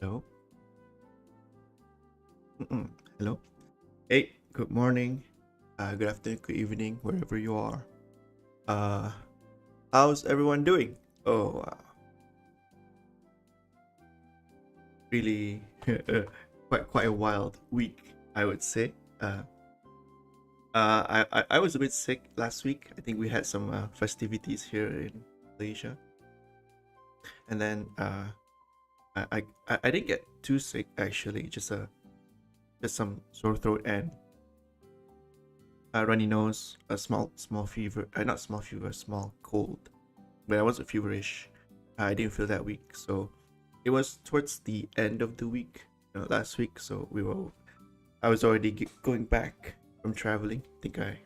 Hello. Hello. Hey, good morning. Good afternoon, good evening, wherever you are. Uh, how's everyone doing? Oh, really, quite a wild week, I would say. I was a bit sick last week. I think we had some festivities here in Malaysia, and then I didn't get too sick actually. Just some sore throat and a runny nose, a small fever, not small fever, small cold. But I wasn't feverish. I didn't feel that weak, so it was towards the end of the week, last week. So I was already going back from traveling. I think I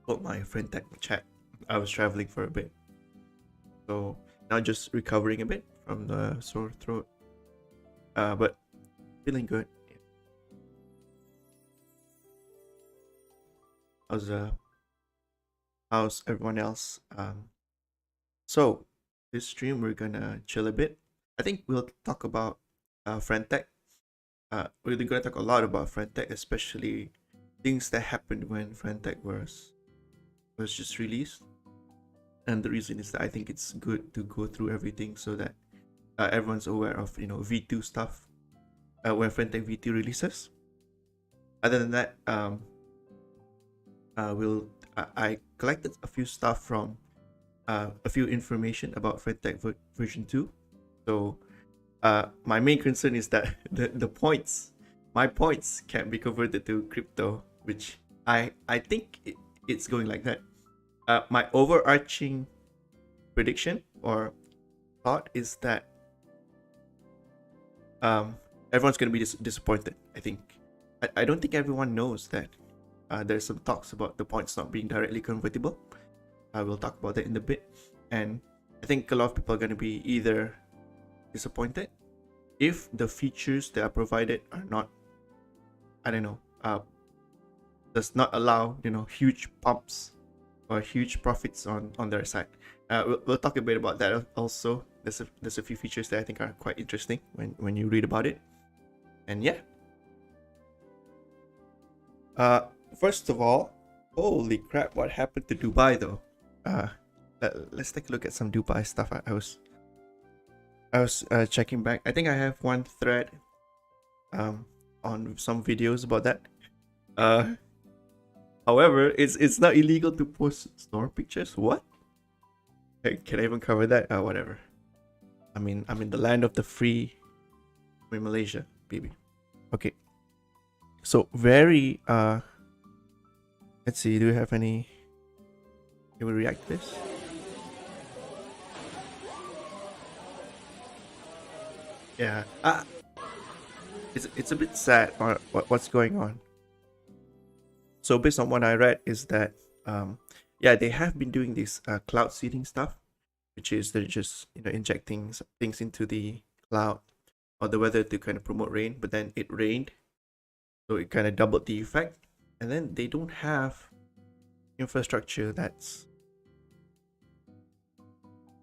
told my friend that chat. I was traveling for a bit, so now just recovering a bit from the sore throat. But feeling good. How's uh how's everyone else? So this stream we're gonna chill a bit. I think we'll talk about friend tech. We're gonna talk a lot about friend tech, especially things that happened when friend tech was just released. And the reason is that I think it's good to go through everything so that everyone's aware of V2 stuff when friend tech V2 releases. Other than that, I collected a few stuff from a few information about FredTech version 2. So my main concern is that my points can be converted to crypto, which I think it's going like that. My overarching prediction or thought is that everyone's going to be disappointed. I think I don't think everyone knows that there's some talks about the points not being directly convertible. I will talk about that in a bit. And I think a lot of people are going to be either disappointed if the features that are provided are not, I don't know, does not allow, huge pumps or huge profits on their side. We'll talk a bit about that also. There's a few features that I think are quite interesting when you read about it. And yeah. First of all, holy crap, what happened to Dubai though? Let's take a look at some Dubai stuff. I was checking back. I think I have one thread on some videos about that. However, it's not illegal to post store pictures. What? Can I even cover that? Whatever. I'm in the land of the free. I'm in Malaysia, baby. Okay. So very let's see, do we have any? Can we react to this? Yeah. It's a bit sad what's going on. So based on what I read is that yeah, they have been doing this cloud seeding stuff, which is they're just injecting things into the cloud or the weather to kind of promote rain, but then it rained, so it kind of doubled the effect. And then they don't have infrastructure that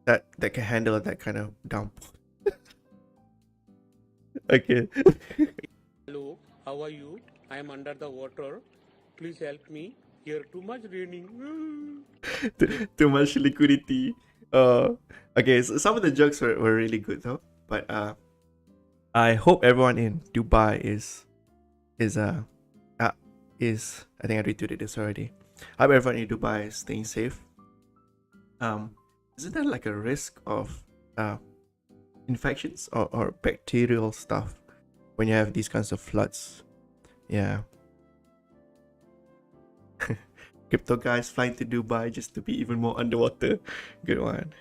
can handle that kind of downpour. Okay. Hello, how are you? I am under the water. Please help me. Here too much raining. Too much liquidity. Okay, so some of the jokes were really good though. But I hope everyone in Dubai is I think I retweeted this already. I hope everyone in Dubai is staying safe. Isn't there like a risk of infections or bacterial stuff when you have these kinds of floods? Yeah. Crypto guys flying to Dubai just to be even more underwater. Good one.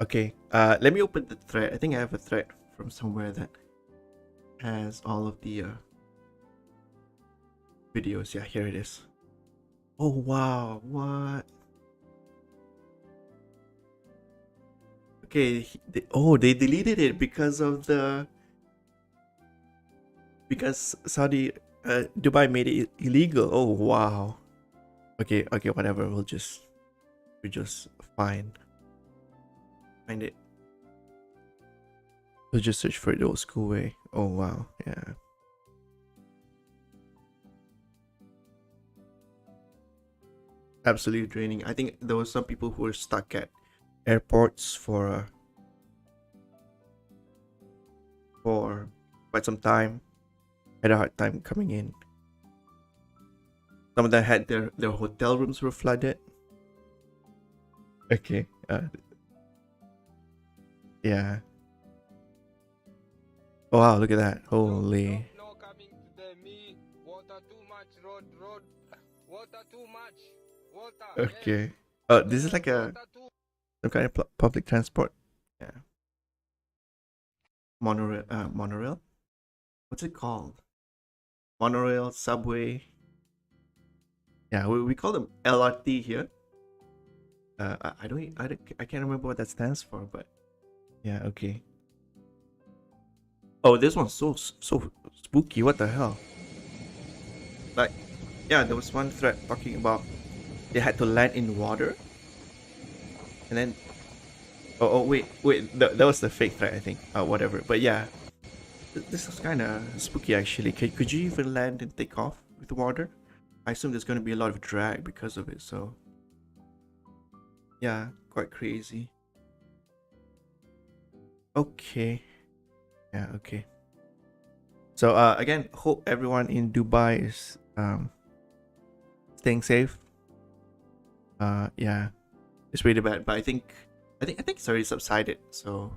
Okay, let me open the thread. I think I have a thread from somewhere that has all of the videos. Yeah, here it is. Oh wow, what? Okay, they deleted it because Saudi Dubai made it illegal. Oh wow. Okay, whatever. We'll just find it. So just search for it the old school way. Oh wow, yeah. Absolutely draining. I think there was some people who were stuck at airports for quite some time. Had a hard time coming in. Some of them had their hotel rooms were flooded. Okay. Yeah. Oh wow, look at that. Holy. No coming today. Me, water too much, road. Water too much. Water. Okay. Yes. Oh, this is like Water too. some kind of public transport. Yeah. Monorail. Monorail. What's it called? Monorail, subway. Yeah, we call them LRT here. I can't remember what that stands for, but yeah, okay. Oh, this one's so spooky. What the hell? Like, yeah, there was one thread talking about they had to land in water, and then wait, that was the fake thread, I think. Whatever. But yeah, this is kind of spooky actually. Could you even land and take off with water? I assume there's going to be a lot of drag because of it. So yeah, quite crazy. Okay. Yeah, okay. So again, hope everyone in Dubai is staying safe. Yeah, it's really bad, but I think it's already subsided. So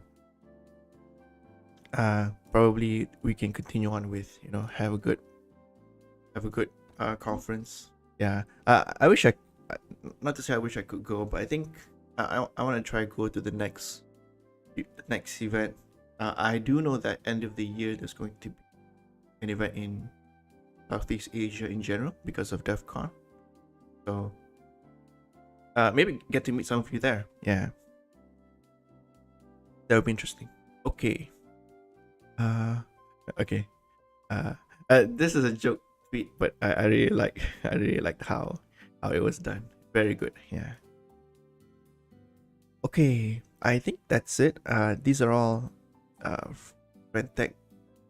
probably we can continue on with have a good conference. Yeah. I wish not to say I wish I could go, but I think I want to try go to the next event. I do know that end of the year there's going to be an event in Southeast Asia in general because of DEF CON. So maybe get to meet some of you there. Yeah. That would be interesting. Okay. Okay. This is a joke tweet, but I really liked how it was done. Very good. Yeah. Okay, I think that's it. These are all Rentec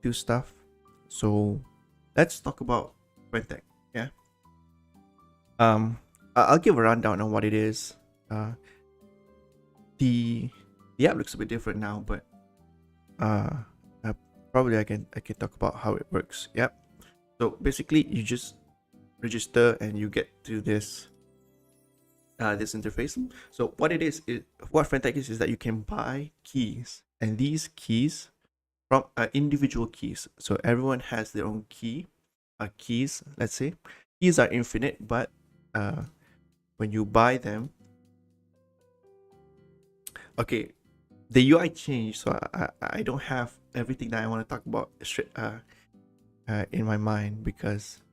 2 stuff. So let's talk about Rentec. Yeah. I'll give a rundown on what it is. The app looks a bit different now, but probably I can talk about how it works. Yep. So basically, you just register and you get to this interface. So what Rentec is that you can buy keys, and these keys from individual keys. So everyone has their own keys. Let's say keys are infinite, but when you buy them, okay, the UI changed, so I don't have everything that I want to talk about straight in my mind, because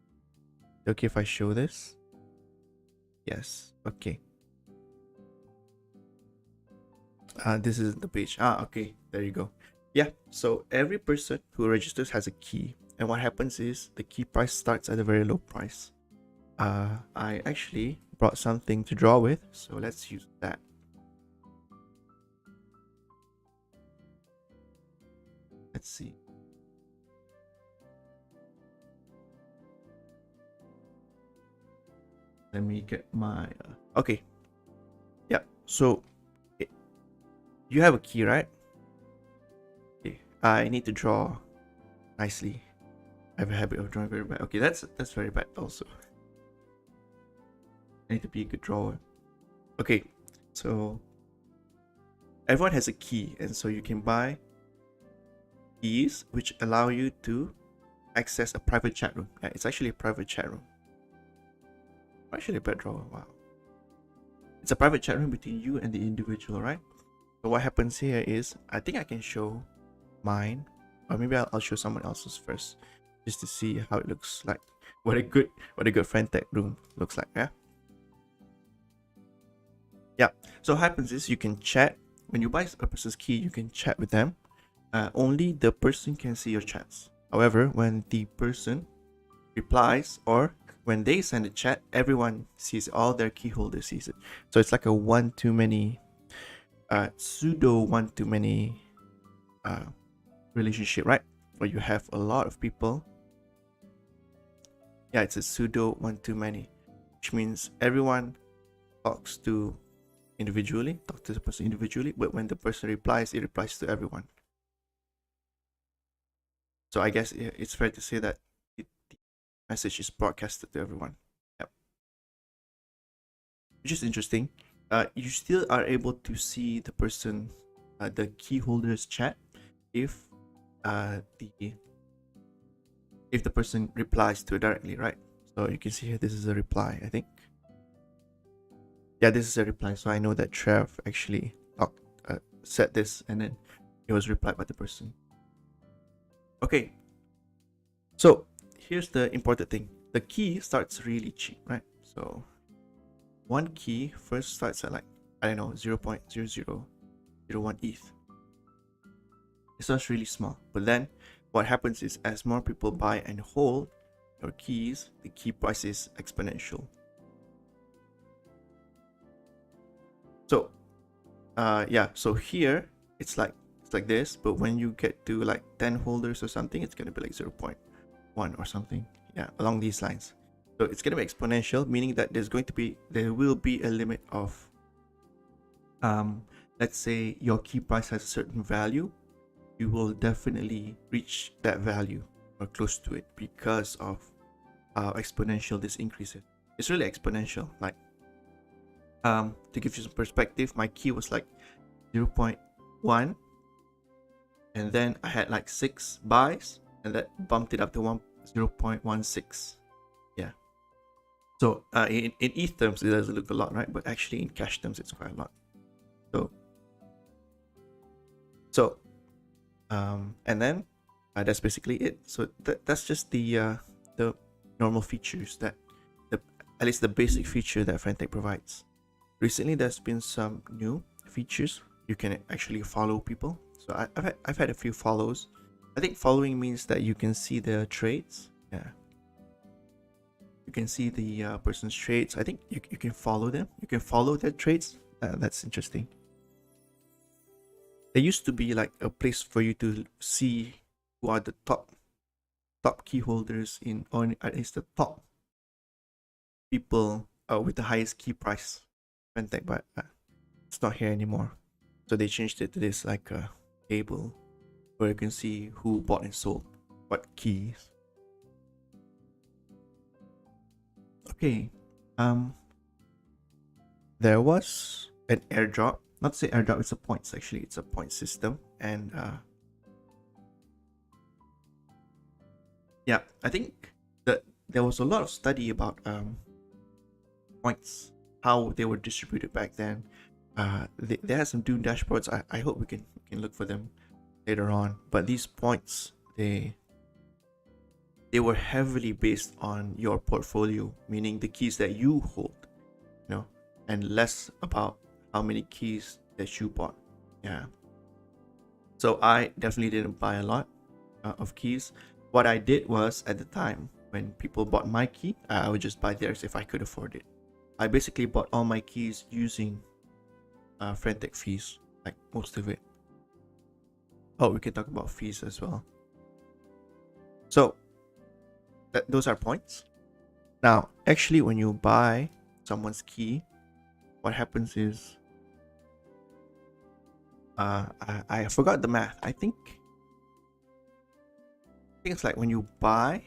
okay if I show this. Yes, okay. This is the page. Okay, there you go. Yeah, so every person who registers has a key, and what happens is the key price starts at a very low price. I actually brought something to draw with, so let's use that. Let's see. Let me get my okay. Yeah, so you have a key, right? Okay, I need to draw nicely. I have a habit of drawing very bad. Okay, that's very bad also. I need to be a good drawer. Okay, so everyone has a key, and so you can buy keys which allow you to access a private chat room. Yeah, it's actually a private chat room. Actually, a bad drawer. Wow. It's a private chat room between you and the individual, right? So what happens here is, I think I can show mine, or maybe I'll show someone else's first, just to see how it looks like. What a good Rentec room looks like. Yeah. Yeah. So what happens is you can chat when you buy a person's key. You can chat with them. Only the person can see your chats. However, when the person replies or when they send a chat, everyone sees, all their key holders sees it. So it's like a pseudo one-to-many relationship, right? Where you have a lot of people. Yeah, it's a pseudo one-to-many, which means everyone talks to the person individually, but when the person replies, it replies to everyone. So I guess it's fair to say that the message is broadcasted to everyone. Yep. Which is interesting. You still are able to see the person, the key holders chat, if the person replies to it directly, right? So you can see here, this is a reply, I think. Yeah, this is a reply. So I know that Trev actually said this, and then it was replied by the person. Okay. So here's the important thing. The key starts really cheap, right? So one key first starts at like, I don't know, 0.0001 ETH. It starts really small. But then what happens is, as more people buy and hold your keys, the key price is exponential. So yeah, so here it's like this, but when you get to like 10 holders or something, it's gonna be like 0.1 or something. Yeah, along these lines. So it's gonna be exponential, meaning that there will be a limit of let's say your key price has a certain value, you will definitely reach that value or close to it because of how exponential this increase is. It's really exponential. Like to give you some perspective, my key was like 0.1, and then I had like 6 buys, and that bumped it up to 0.16. Yeah. So in ETH terms, it doesn't look a lot, right? But actually in cash terms, it's quite a lot. And then that's basically it. So that's just the normal features that at least the basic feature that Frentech provides. Recently, there's been some new features. You can actually follow people. So I've had a few follows. I think following means that you can see their trades. Yeah. You can see the person's trades. I think you can follow them. You can follow their trades. That's interesting. There used to be like a place for you to see who are the top key holders or at least the top people with the highest key price, Fentech, but it's not here anymore. So they changed it to this like a table where you can see who bought and sold what keys. Okay, there was an airdrop. Not to say airdrop, it's a points actually. It's a point system, and yeah, I think that there was a lot of study about points, how they were distributed back then. They had some Dune dashboards. I hope we can look for them later on. But these points, they were heavily based on your portfolio, meaning the keys that you hold, and less about how many keys that you bought. Yeah. So I definitely didn't buy a lot of keys. What I did was, at the time when people bought my key, I would just buy theirs if I could afford it. I basically bought all my keys using Frentech fees, like most of it. Oh, we can talk about fees as well. So those are points. Now, actually, when you buy someone's key, what happens is I forgot the math. I think it's like when you buy,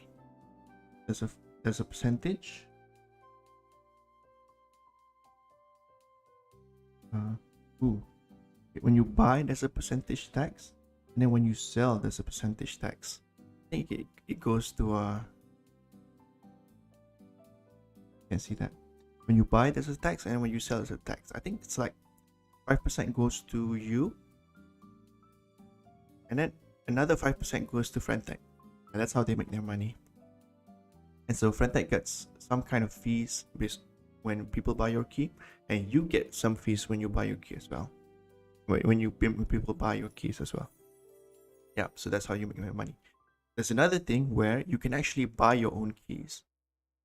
there's a percentage. When you buy, there's a percentage tax, and then when you sell, there's a percentage tax. I think it goes to you can see that when you buy, there's a tax, and when you sell, there's a tax. I think it's like 5% goes to you, and then another 5% goes to Frentech, and that's how they make their money. And so Frentech gets some kind of fees based when people buy your key, and you get some fees when you buy your key as well. When people buy your keys as well. Yeah, so that's how you make your money. There's another thing where you can actually buy your own keys.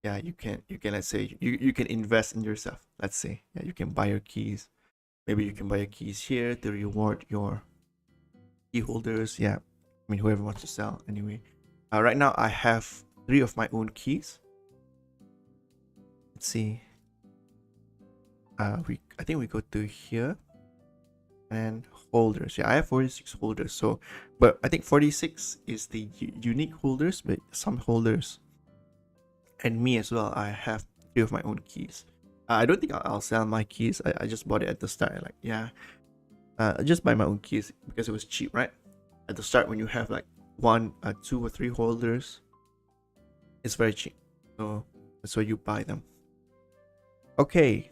Yeah, you can let's say you can invest in yourself. Let's say, yeah, you can buy your keys. Maybe you can buy your keys here to reward your key holders. Yeah, mean, whoever wants to sell anyway. Right now I have 3 of my own keys. Let's see. I think we go to here and holders. Yeah, I have 46 holders. So, but I think 46 is the unique holders, but some holders and me as well, I have 3 of my own keys. I don't think I'll sell my keys. I just bought it at the start. Like, yeah, I just buy my own keys because it was cheap, right? At the start, when you have like 1, 2 or 3 holders, it's very cheap. So that's why you buy them. Okay.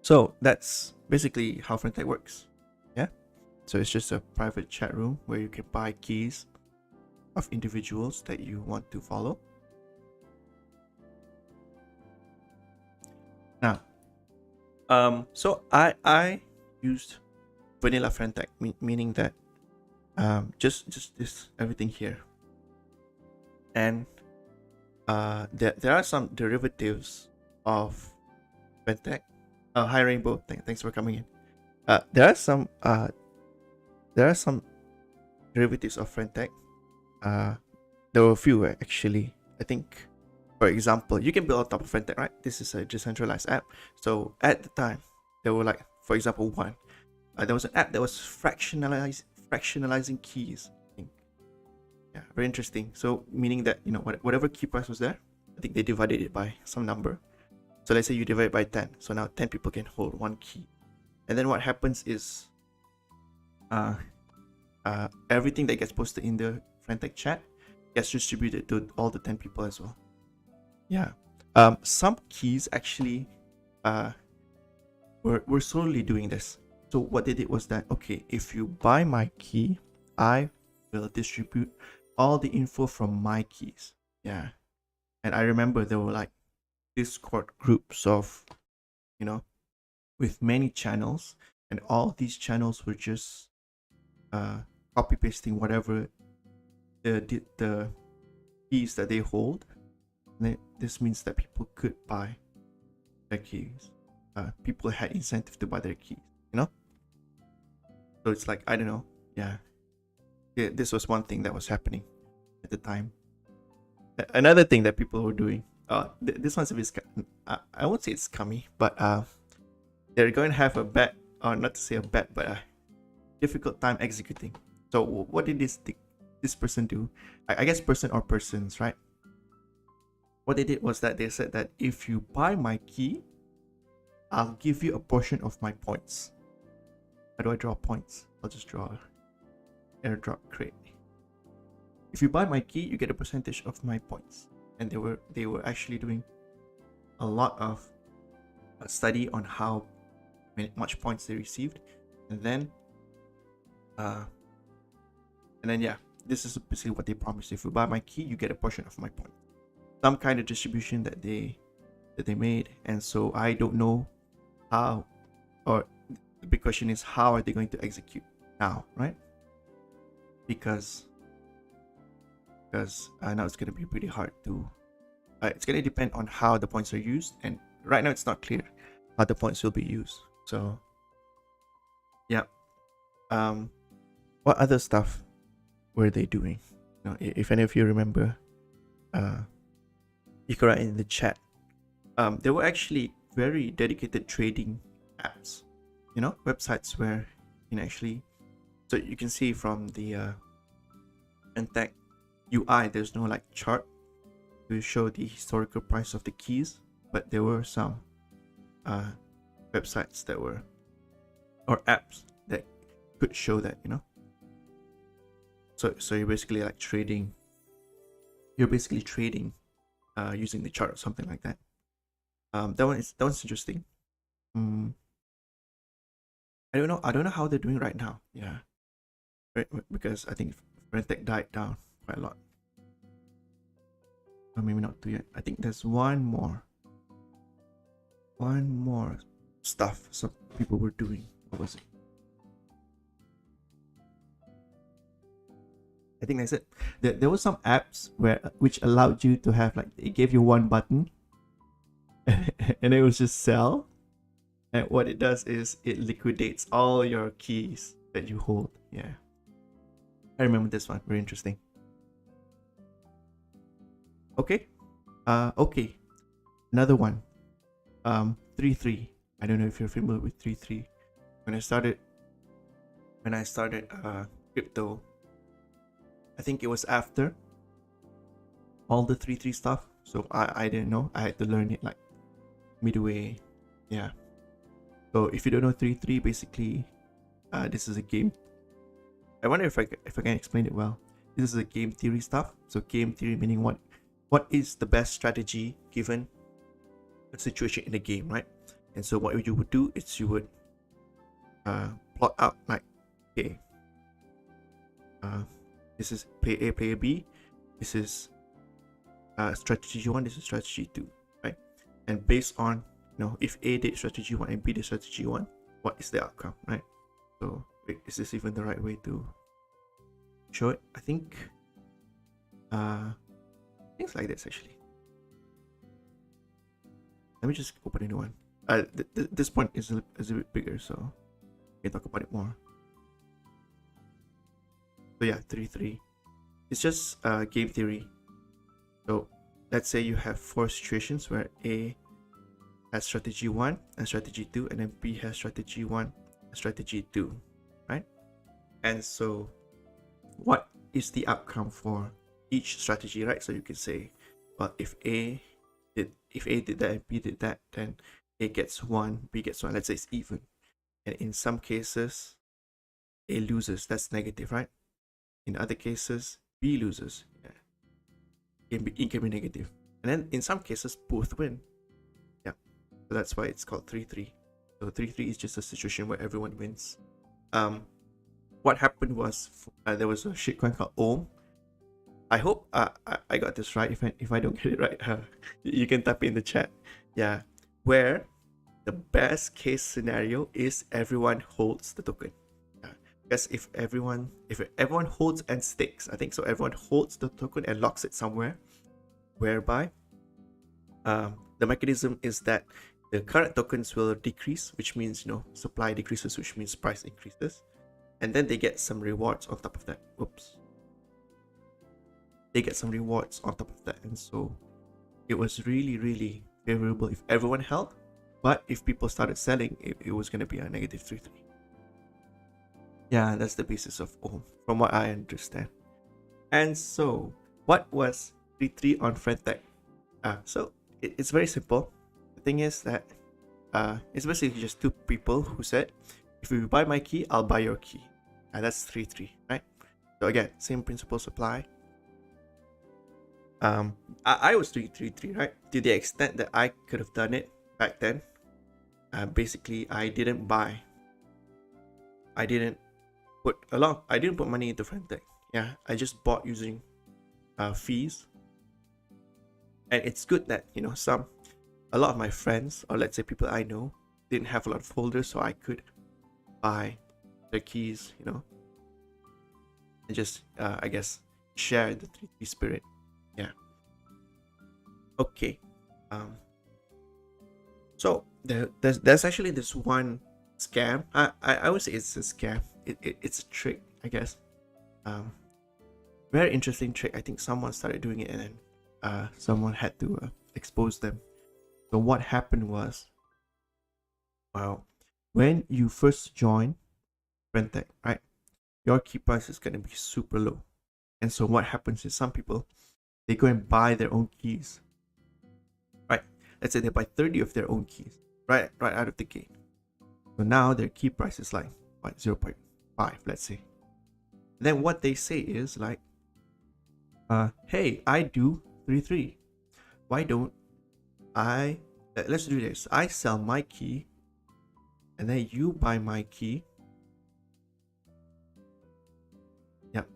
So that's basically how Friendtech works. Yeah. So it's just a private chat room where you can buy keys of individuals that you want to follow. Now, so I used vanilla Friendtech, meaning that just this everything here, and there are some derivatives of Friendtech. Hi Rainbow, thanks for coming in. There are some derivatives of Friendtech. There were a few actually. I think, for example, you can build on top of Friendtech, right? This is a decentralized app. So at the time, there were like, for example, there was an app that was fractionalizing keys. I think. Yeah, very interesting. So meaning that, you know, whatever key price was there, I think they divided it by some number. So let's say you divide it by 10. So now 10 people can hold 1 key. And then what happens is everything that gets posted in the Friendtech chat gets distributed to all the 10 people as well. Yeah. Some keys actually were slowly doing this. So what they did was that, okay, if you buy my key, I will distribute all the info from my keys. Yeah. And I remember there were like Discord groups of, you know, with many channels, and all these channels were just copy pasting whatever the keys that they hold. And this means that people could buy their keys. People had incentive to buy their keys, you know. So it's like, I don't know, yeah, this was one thing that was happening at the time. Another thing that people were doing. This one's a bit, I won't say it's scummy, but they're going to have a bad, or not to say a bad, but a difficult time executing. So what did this person do? I guess person or persons, right? What they did was that they said that if you buy my key, I'll give you a portion of my points. How do I draw points? I'll just draw airdrop crate. If you buy my key, you get a percentage of my points. And they were actually doing a lot of study on how much points they received, and then yeah, this is basically what they promised. If you buy my key, you get a portion of my points. Some kind of distribution that they made. And so I don't know how, or the big question is, how are they going to execute now, right? Because now it's going to be pretty hard to it's going to depend on how the points are used, and right now it's not clear how the points will be used. So yeah, what other stuff were they doing? You know, if any of you remember, you can write in the chat. There were actually very dedicated trading apps, you know, websites where you can actually, so you can see from the Friendtech UI, there's no like chart to show the historical price of the keys, but there were some websites that were, or apps that could show that, you know. So you're basically like trading. You're basically trading using the chart or something like that. That one's interesting. I don't know how they're doing right now. Yeah, because I think Friendtech died down quite a lot. Or maybe not two yet. I think there's one more stuff some people were doing. What was it? I think that's it. There were some apps which allowed you to have, like, it gave you one button and it was just sell. And what it does is it liquidates all your keys that you hold. Yeah. I remember this one. Very interesting. Okay. Okay. Another one. 3-3. I don't know if you're familiar with 3-3. When I started crypto, I think it was after all the 3-3 stuff. So I didn't know. I had to learn it like midway. Yeah. So if you don't know 3-3, basically, this is a game. I wonder if I can explain it well. This is a game theory stuff. So game theory meaning what is the best strategy given a situation in the game, right? And so what you would do is you would plot out like, okay, this is player A, player B. This is strategy 1. This is strategy 2, right? And based on, if A did strategy 1 and B did strategy 1, what is the outcome, right? So wait, is this even the right way to show it? I think things like this actually. Let me just open a new one. This point is a bit bigger, so we can talk about it more. So yeah, 3-3. It's just game theory. So let's say you have 4 situations where A has strategy 1 and strategy 2, and then B has strategy 1 and strategy 2, right? And so what is the outcome for each strategy, right? So you can say, well, if A did that and B did that, then A gets 1, B gets 1. Let's say it's even. And in some cases, A loses. That's negative, right? In other cases, B loses. Yeah. It can be negative. And then in some cases, both win. Yeah. So that's why it's called 3-3. So 3-3 is just a situation where everyone wins. What happened was there was a shitcoin called Ohm. I hope I got this right. If I don't get it right, you can type it in the chat. Yeah, where the best case scenario is everyone holds the token. Because if everyone holds and stakes, I think so. Everyone holds the token and locks it somewhere, whereby the mechanism is that the current tokens will decrease, which means supply decreases, which means price increases, and then they get some rewards on top of that. Oops. They get some rewards on top of that, and so it was really, really favorable if everyone held, but if people started selling, it was going to be a negative 3-3. Yeah, that's the basis of Ohm, from what I understand. And so, what was 3-3 on Friendtech? So it's very simple. The thing is that it's basically just 2 people who said, if you buy my key, I'll buy your key. And that's 3-3, right? So again, same principles apply. I was doing 3-3, right? To the extent that I could have done it back then. Basically, I didn't put money into Friendtech. Yeah, I just bought using fees. And it's good that a lot of my friends, or let's say people I know, didn't have a lot of holders, so I could buy their keys, and just I guess share the 3-3 spirit. Yeah. Okay. So there's actually this one scam. I would say it's a scam. It's a trick, I guess. Very interesting trick. I think someone started doing it, and then someone had to expose them. So what happened was, well, when you first join Friendtech, right, your key price is gonna be super low. And so what happens is some people, they go and buy their own keys. Right? Let's say they buy 30 of their own keys right out of the gate. So now their key price is like 0.5, let's say. Then what they say is like, hey, I do 3-3. Why don't let's do this. I sell my key, and then you buy my key. Yep.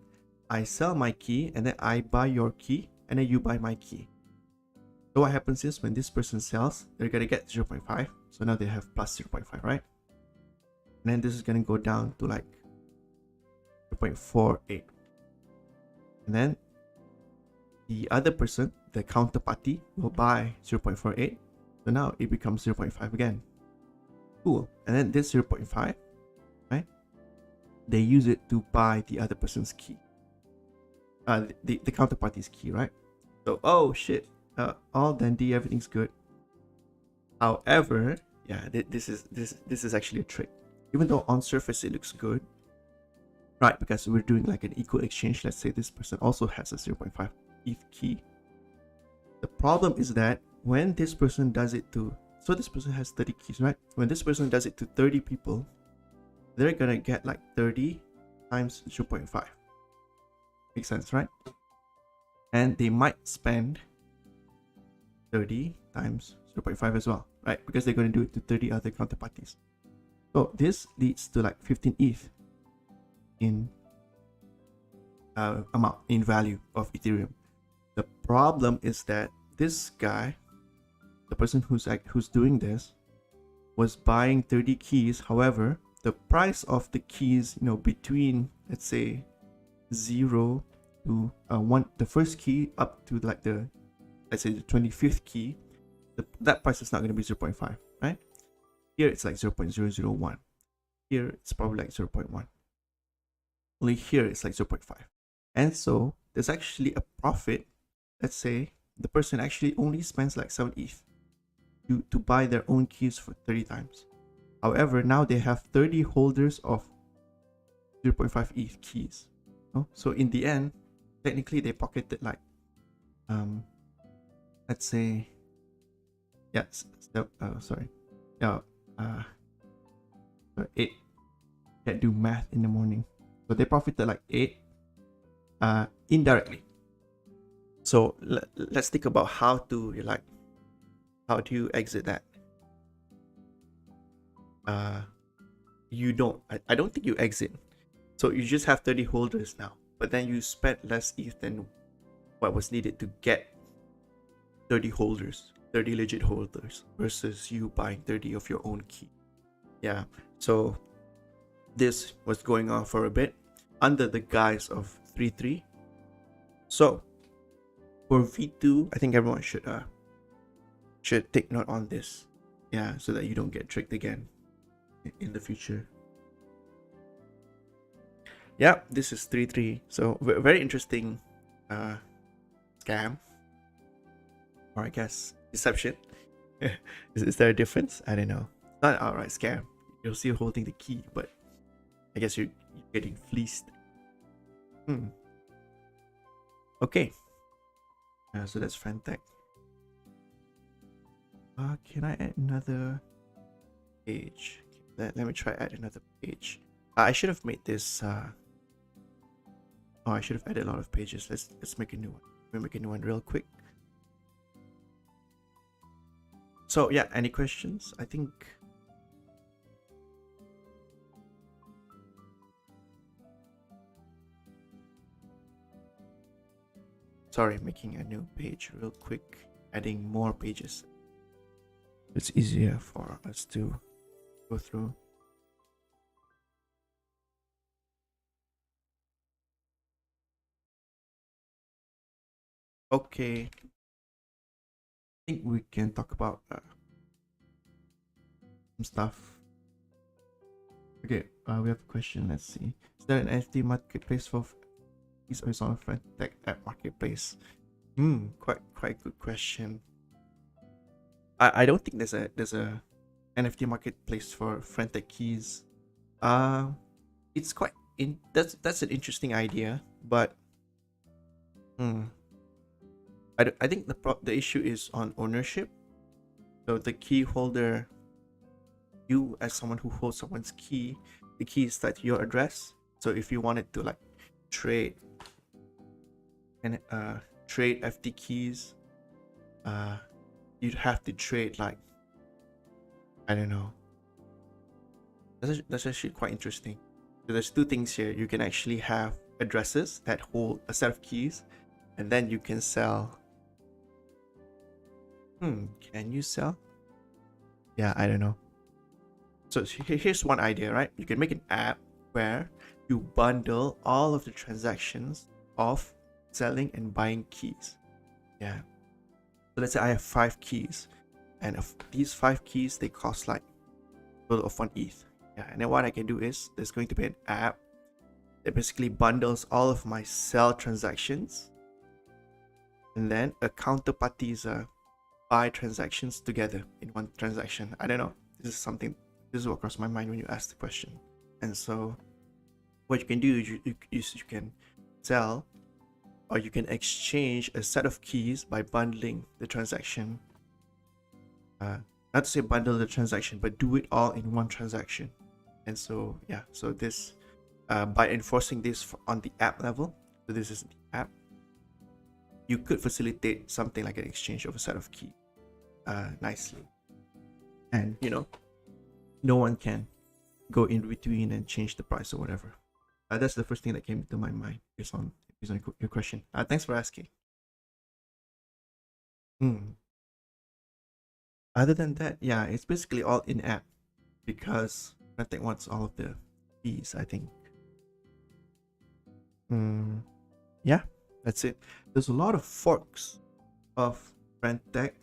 I sell my key, and then I buy your key, and then you buy my key. So what happens is when this person sells, they're gonna get 0.5. So now they have plus 0.5, right? And then this is gonna go down to like 0.48. And then the other person, the counterparty, will buy 0.48. So now it becomes 0.5 again. Cool. And then this 0.5, right? They use it to buy the other person's key. the counterparty's key, right? So, oh shit, all dandy, everything's good. However, yeah, this is actually a trick. Even though on surface it looks good, right? Because we're doing like an equal exchange. Let's say this person also has a 0.5 ETH key. The problem is that when this person does it to, so this person has 30 keys, right? When this person does it to 30 people, they're gonna get like 30 times 0.5. Makes sense, right? And they might spend 30 times 0.5 as well, right? Because they're going to do it to 30 other counterparties. So this leads to like 15 ETH in amount, in value of Ethereum. The problem is that this guy, the person who's doing this, was buying 30 keys. However, the price of the keys, between, let's say, 0 to 1, the first key up to like the, let's say, the 25th key, that price is not going to be 0.5, right? Here it's like 0.001. Here it's probably like 0.1. Only here it's like 0.5. And so there's actually a profit. Let's say the person actually only spends like 7 ETH to buy their own keys for 30 times. However, now they have 30 holders of 0.5 ETH keys. So in the end, technically they pocketed like, let's say, yes, sorry, 8. Can't do math in the morning. So they profited like 8 indirectly. So let's think about how do you exit that. I don't think you exit. So you just have 30 holders now, but then you spent less ETH than what was needed to get 30 holders, 30 legit holders, versus you buying 30 of your own key. Yeah, so this was going on for a bit under the guise of 3-3. So for V2, I think everyone should take note on this. Yeah, so that you don't get tricked again in the future. Yeah, this is 3-3. So very interesting scam, or I guess deception. is there a difference? I don't know. It's not an outright scam. You're still holding the key, but I guess you're getting fleeced. Okay. So that's Fantech. Can I add another page? Let me try add another page. I should have made this. I should have added a lot of pages. Let's make a new one. Let me make a new one real quick. So yeah, any questions? I think. Sorry, making a new page real quick, adding more pages. It's easier for us to go through. Okay. I think we can talk about some stuff. Okay, we have a question. Let's see. Is there an NFT marketplace for these or is on Fantech app marketplace? Quite good question. I don't think there's a NFT marketplace for Fantech keys. It's quite that's an interesting idea, but I think the issue is on ownership. So the key holder, you as someone who holds someone's key, the key is like your address. So if you wanted to like trade and trade FT keys, you'd have to trade like, I don't know. That's actually quite interesting. So there's two things here. You can actually have addresses that hold a set of keys, and then you can sell. Can you sell? Yeah, I don't know. So here's one idea, right? You can make an app where you bundle all of the transactions of selling and buying keys. Yeah. So let's say I have 5 keys, and of these 5 keys, they cost like a total of 1 ETH. Yeah, and then what I can do is there's going to be an app that basically bundles all of my sell transactions, and then a counterparty's buy transactions together in one transaction. I don't know. This is what crossed my mind when you asked the question. And so what you can do is you can sell, or you can exchange a set of keys by bundling the transaction. Not to say bundle the transaction, but do it all in one transaction. And so yeah, so this by enforcing this on the app level, so this is the app, you could facilitate something like an exchange of a set of keys nicely, and no one can go in between and change the price or whatever. That's the first thing that came to my mind based on your question. Thanks for asking. Other than that, yeah, it's basically all in app because Fnatic wants all of the fees, I think. Yeah, that's it. There's a lot of forks of Fnatic.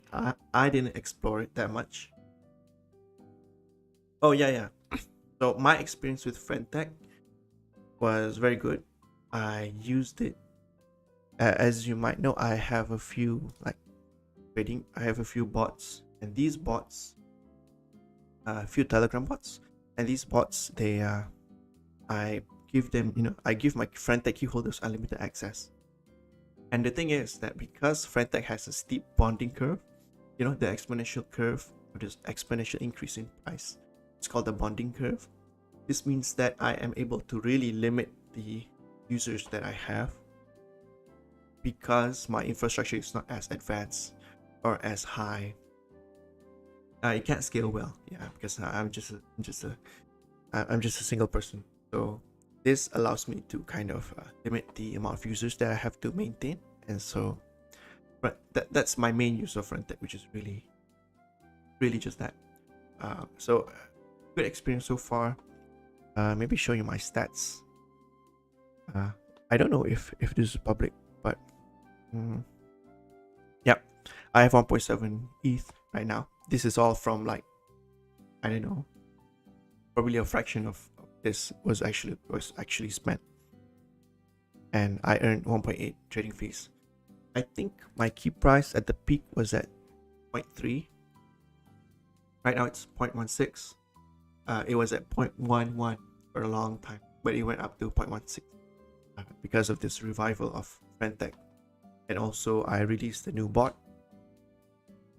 I didn't explore it that much. Oh yeah. So my experience with Fnatic was very good. I used it. As you might know, I have a few trading. I have a few bots, and these bots, a few Telegram bots, and these bots, I give them, I give my Fnatic key holders unlimited access. And the thing is that because Fnatic has a steep bonding curve, the exponential curve, or this exponential increase in price, it's called the bonding curve. This means that I am able to really limit the users that I have because my infrastructure is not as advanced or as high. It can't scale well, because I'm just a single person. So this allows me to kind of limit the amount of users that I have to maintain, and so that's my main use of Fnatic, which is really just that. So good experience so far. Maybe show you my stats. I don't know if this is public, but yep, I have 1.7 ETH right now. This is all from I don't know, probably a fraction of this was actually spent, and I earned 1.8 trading fees. I think my key price at the peak was at 0.3. Right now it's 0.16. It was at 0.11 for a long time, but it went up to 0.16 because of this revival of Fnatic. And also I released a new bot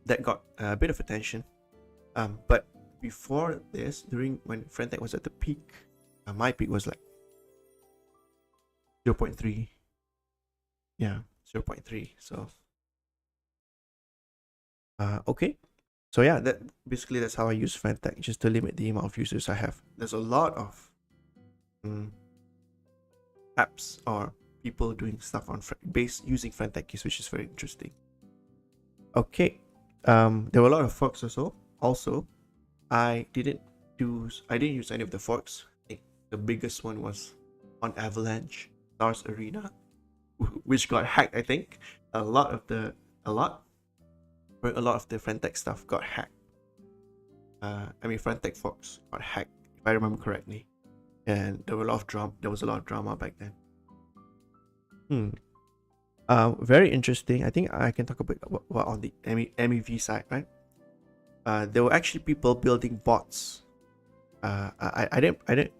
that got a bit of attention. But before this, when Fnatic was at the peak, my peak was 0.3. Yeah, 0.3. So okay. So yeah, that's how I use Fnatic, just to limit the amount of users I have. There's a lot of apps or people doing stuff on using Fnatic keys, which is very interesting. Okay, there were a lot of forks also. I didn't use any of the forks. I think the biggest one was on Avalanche Stars Arena, which got hacked. I think a lot of the Fnatic stuff got hacked. Fnatic forks got hacked, if I remember correctly, and there was a lot of drama back then. Very interesting. I think I can talk a bit about on the MEV side, right? There were actually people building bots. I didn't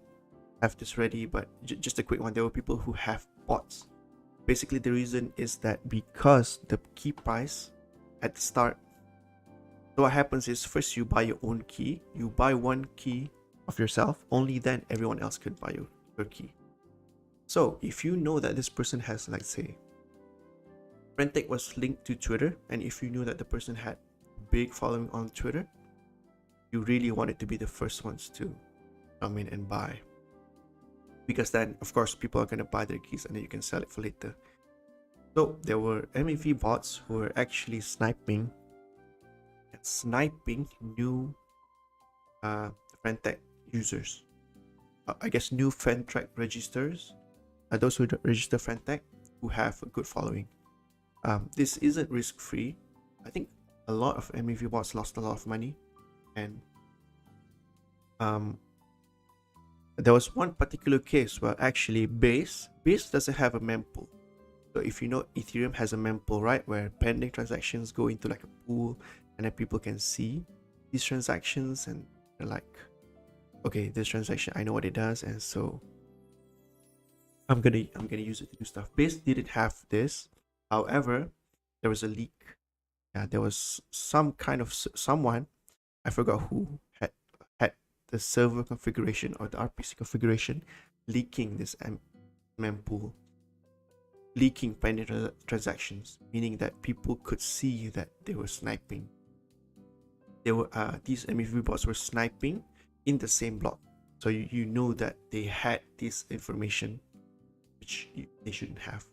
have this ready, but just a quick one. There were people who have bots. Basically, the reason is that because the key price at the start, so what happens is first you buy your own key. You buy one key of yourself. Only then everyone else could buy your key. So if you know that this person has, let's say, Fnatic was linked to Twitter, and if you knew that the person had big following on Twitter, you really wanted to be the first ones to come in and buy, because then of course people are going to buy their keys and then you can sell it for later. So there were MEV bots who were actually sniping new Fnatic users. I guess new Fnatic registers, those who register Fnatic who have a good following. This isn't risk-free. I think a lot of MEV bots lost a lot of money, and there was one particular case where actually base doesn't have a mempool. So if you know, Ethereum has a mempool, right, where pending transactions go into like a pool, and then people can see these transactions, and they're like, okay, this transaction, I know what it does, and so I'm gonna use it to do stuff. Base didn't have this. However, there was a leak. Yeah, there was some kind of someone, I forgot who, had the server configuration or the RPC configuration leaking this mempool, leaking pending transactions, meaning that people could see that they were sniping. They were these MEV bots were sniping in the same block, so you know that they had this information, which they shouldn't have.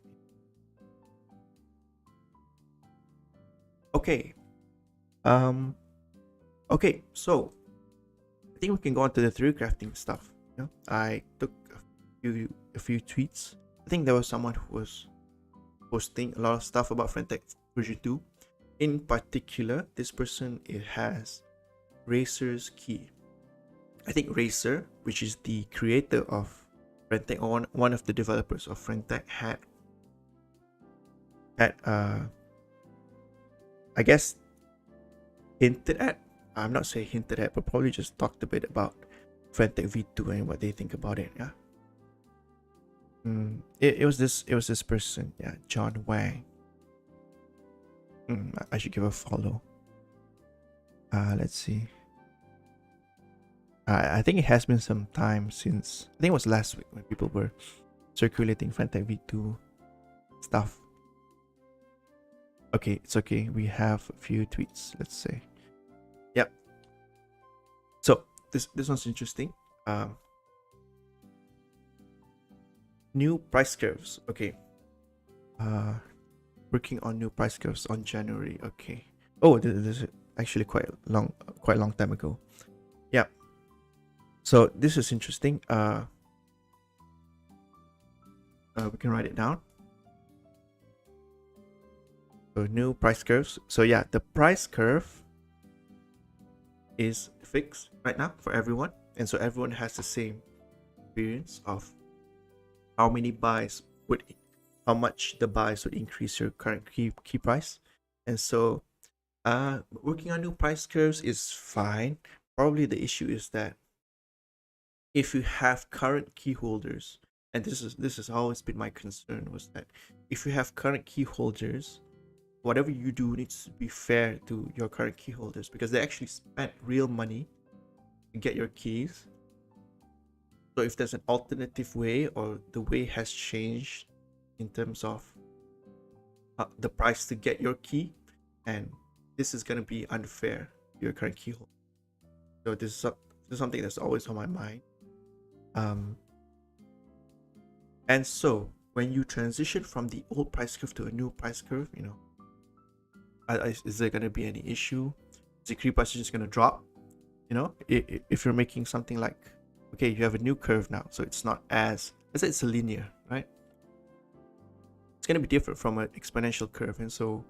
Okay. Okay, so I think we can go on to the theory crafting stuff. You know, I took a few tweets. I think there was someone who was posting a lot of stuff about Frentech version 2. In particular, this person, it has Racer's key. I think Racer, which is the creator of Frentech, or one of the developers of Frentech, had I guess hinted at, I'm not saying hinted at, but probably just talked a bit about Frentech V2 and what they think about it. Yeah. It was this person. Yeah, John Wang. I should give a follow. Let's see. I think it has been some time since, I think it was last week when people were circulating Frentech V2 stuff. Okay, it's okay. We have a few tweets. Let's say. Yep. So this one's interesting. New price curves. Okay. Working on new price curves on January. Okay. Oh, this is actually quite long time ago. Yeah. So this is interesting. We can write it down. So new price curves. So yeah, the price curve is fixed right now for everyone, and so everyone has the same experience of how much the buys would increase your current key price. And so working on new price curves is fine. Probably the issue is that if you have current key holders, and this has always been my concern, was that if you have current key holders, whatever you do needs to be fair to your current key holders, because they actually spent real money to get your keys. So if there's an alternative way, or the way has changed in terms of the price to get your key, and this is going to be unfair to your current key holder. So this is something that's always on my mind. And so when you transition from the old price curve to a new price curve, you know, is there going to be any issue? Is the key price just going to drop? You know, if you're making something like, okay, you have a new curve now, so it's not as, let's say it's a linear, right? It's going to be different from an exponential curve, and so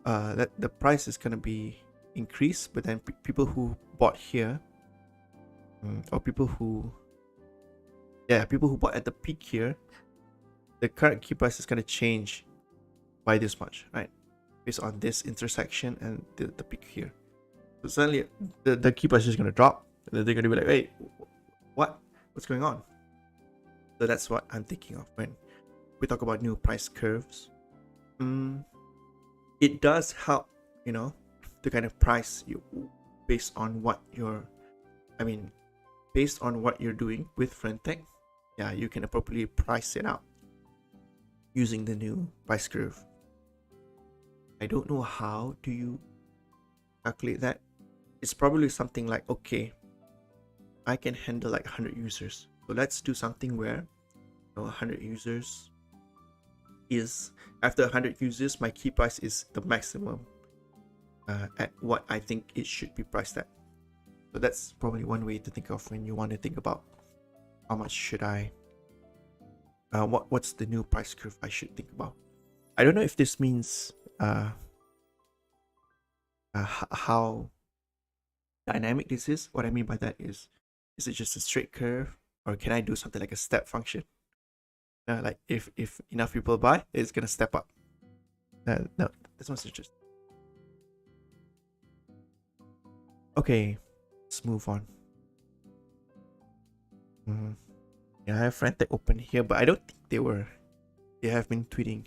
that the price is going to be increased, but then people who bought here, or people who bought at the peak here, the current key price is going to change by this much, right? Based on this intersection and the peak here. So suddenly the key price is going to drop, and then they're going to be like, hey, what's going on? So that's what I'm thinking of when we talk about new price curves. It does help, you know, to kind of price you based on what you're doing with Frentech. Yeah, you can appropriately price it out using the new price curve. I don't know how do you calculate that. It's probably something like, okay, I can handle like 100 users. So let's do something where, you know, 100 users is, after 100 users, my key price is the maximum at what I think it should be priced at. So that's probably one way to think of when you want to think about how much should I, what's the new price curve I should think about. I don't know if this means how dynamic this is. What I mean by that is it just a straight curve? or can I do something like a step function? Like if enough people buy, it's gonna step up. No, this one's interesting. Okay, let's move on. Yeah, I have Frantech open here, but I don't think they have been tweeting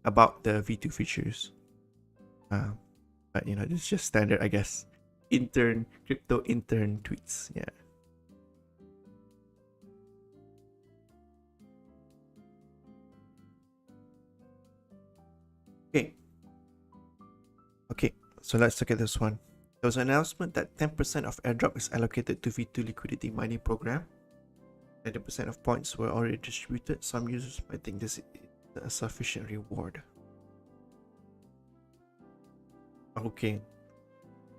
about the V2 features. But this is just standard, I guess. Crypto intern tweets. Yeah. Okay, so let's look at this one. There was an announcement that 10% of airdrop is allocated to V2 liquidity mining program. 90% of points were already distributed. Some users might think this is a sufficient reward. Okay.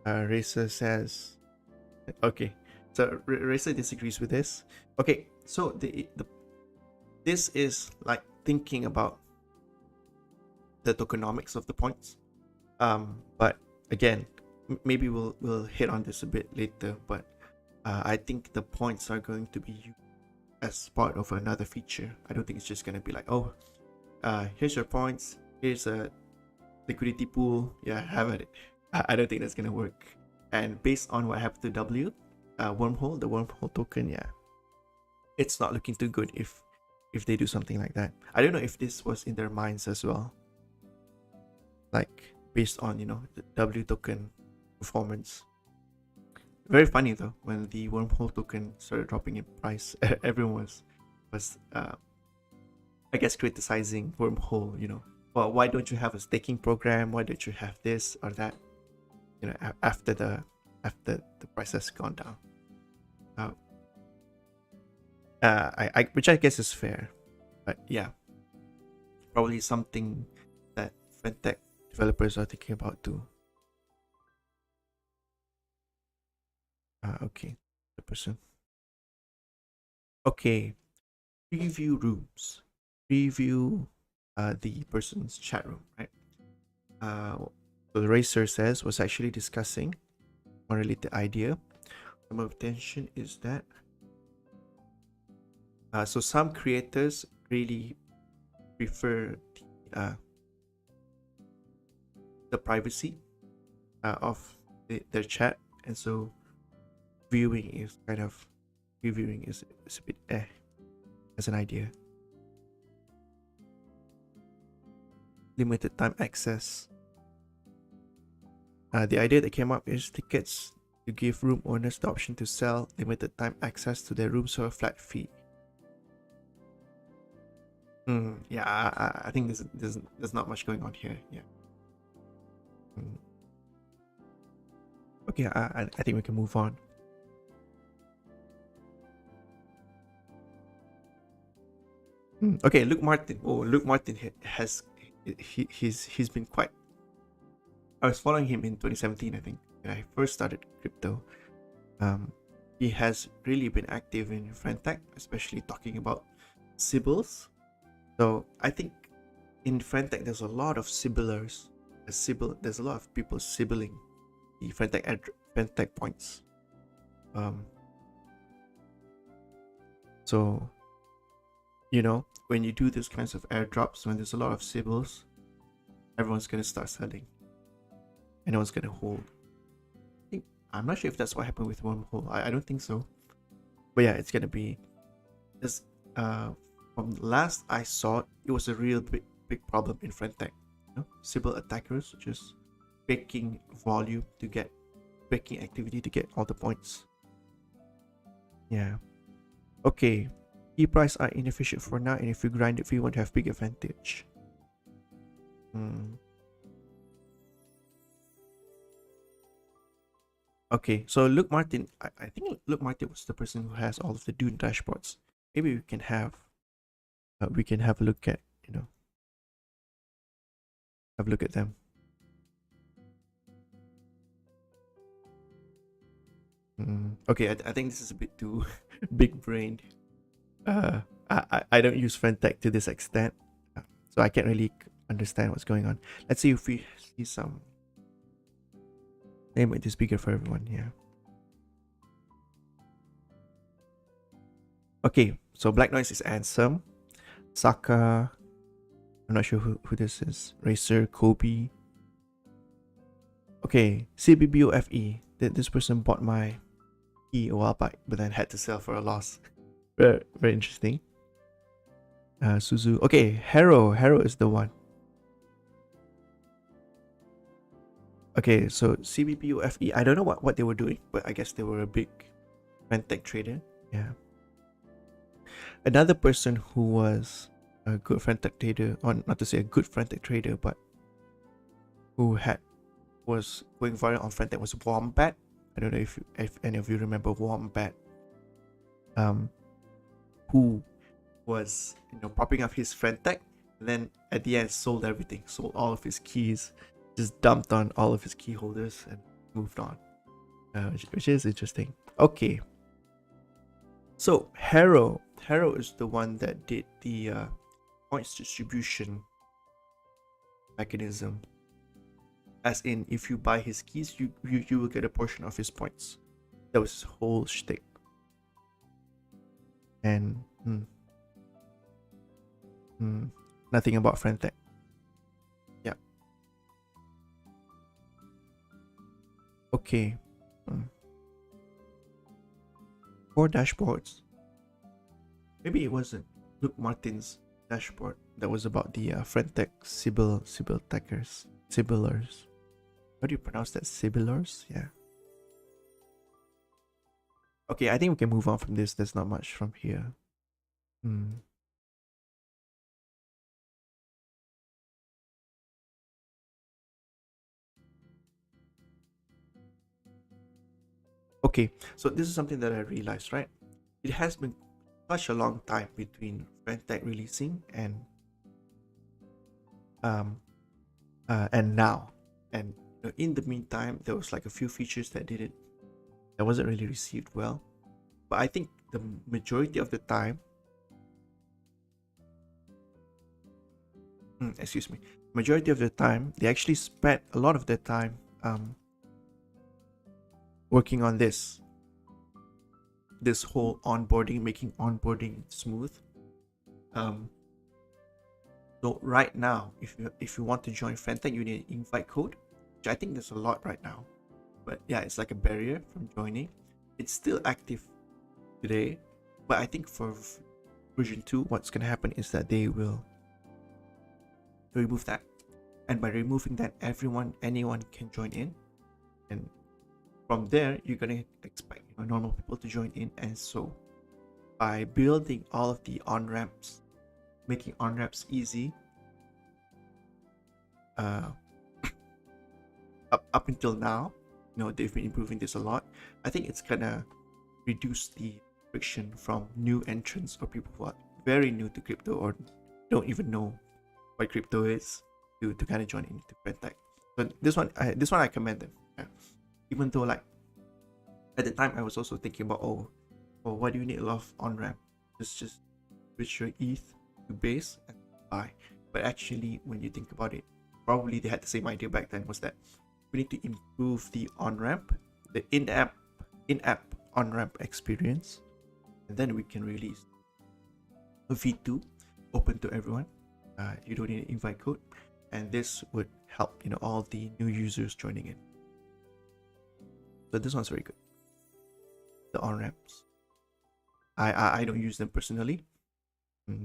Racer says... Okay, so Racer disagrees with this. Okay, so this is like thinking about the tokenomics of the points. But again, maybe we'll hit on this a bit later. But I think the points are going to be used as part of another feature. I don't think it's just gonna be like, oh, here's your points. Here's a liquidity pool. Yeah, have at it. I don't think that's gonna work. And based on what happened to W, wormhole, the wormhole token, yeah, it's not looking too good if they do something like that. I don't know if this was in their minds as well. Like based on the W token performance. Very funny though, when the wormhole token started dropping in price, everyone was I guess criticizing wormhole. Well, why don't you have a staking program? Why don't you have this or that? After the price has gone down. Which I guess is fair, but yeah, probably something that fintech developers are thinking about too. Okay, the person. Okay, preview rooms. Preview the person's chat room, right? So the Racer says was actually discussing one related idea. Some of attention is that so some creators really prefer the privacy of their chat, and so previewing is a bit as an idea. Limited time access. The idea that came up is tickets to give room owners the option to sell limited time access to their rooms for a flat fee. Yeah, I think there's not much going on here. Yeah. Okay, I think we can move on. Okay, Luke Martin. Oh, Luke Martin he's been quite. I was following him in 2017, I think, when I first started crypto. He has really been active in Frantech, especially talking about Sybils. So I think in Frantech there's a lot of Sybillers. There's a lot of people Sybbilling the Frantech points. So when you do these kinds of airdrops, when there's a lot of Sybils, everyone's gonna start selling. And no one's gonna hold. I'm not sure if that's what happened with Wormhole. I don't think so. But yeah, it's gonna be this. From last I saw, it was a real big problem in Frantech. Sybil attackers just baking volume to get baking activity to get all the points. Yeah. Okay. Key price are inefficient for now, and if you grind it, we won't have big advantage. Okay, so Luke Martin, I think Luke Martin was the person who has all of the Dune dashboards. Maybe we can have a look at have a look at them. Okay, I think this is a bit too big brained. I don't use Frantech to this extent, so I can't really understand what's going on. Let's see if we see some. Name it is bigger for everyone. Yeah. Okay, so Black Noise is Ansem. Saka, I'm not sure who this is. Racer, Kobe. Okay, CBBOFE. This person bought my key a while back, but then had to sell for a loss. Very interesting. Suzu. Okay, Hero is the one. Okay, so CBPUFE. I don't know what they were doing, but I guess they were a big fintech trader. Yeah. Another person who was a good fintech trader, or not to say a good fintech trader, but who was going viral on fintech was Wombat. I don't know if any of you remember Wombat. Who was propping up his fintech, and then at the end sold everything, sold all of his keys, just dumped on all of his key holders and moved on, which is interesting. Okay, so Hero is the one that did the points distribution mechanism, as in if you buy his keys, you will get a portion of his points. That was his whole shtick. And nothing about Frentech. Yeah. Okay. 4 dashboards. Maybe it wasn't Luke Martin's dashboard that was about the Frentech Sibyltechers. Sibyllers. How do you pronounce that? Sibyllers? Yeah. Okay, I think we can move on from this. There's not much from here. Okay, so this is something that I realized, right? It has been such a long time between Frentech releasing and now, and in the meantime, there was like a few features that wasn't really received well. But I think the majority of the time, majority of the time, they actually spent a lot of their time working on this whole onboarding, making onboarding smooth. So right now, if you want to join Frentech, you need an invite code, which I think there's a lot right now. But yeah, it's like a barrier from joining. It's still active today, but I think for version 2, what's gonna happen is that they will remove that, and by removing that, anyone can join in, and from there you're gonna expect normal people to join in. And so by building all of the on-ramps, making on-ramps easy, up until now, they've been improving this a lot. I think it's gonna reduce the friction from new entrants or people who are very new to crypto or don't even know what crypto is to kind of join into Frentech. So this one I commend them. Yeah. Even though like at the time I was also thinking about why do you need a lot of on-ramp? Just switch your ETH to base and buy. But actually, when you think about it, probably they had the same idea back then, was that we need to improve the on-ramp, the in-app on-ramp experience, and then we can release a V2 open to everyone. You don't need an invite code, and this would help all the new users joining in. So this one's very good. The on-ramps, I don't use them personally.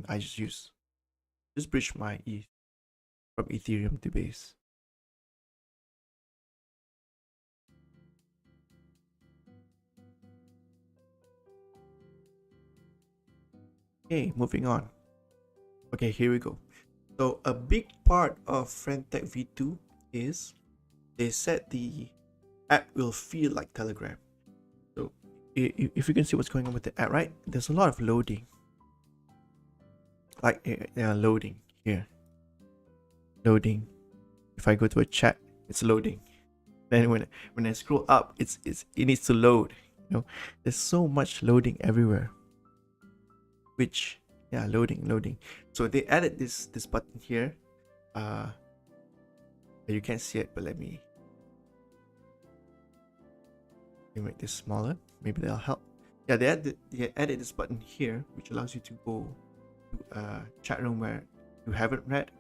I just bridge my ETH from Ethereum to base. Okay, moving on. Okay, here we go. So a big part of Frentech V2 is they said the app will feel like Telegram. So if you can see what's going on with the app, right? There's a lot of loading. Like loading here. Loading. If I go to a chat, it's loading. Then when I scroll up, it needs to load. There's so much loading everywhere. Which loading. So they added this button here. You can't see it, but let me make this smaller. Maybe that'll help. yeah, they added this button here, which allows you to go to a chat room where you haven't read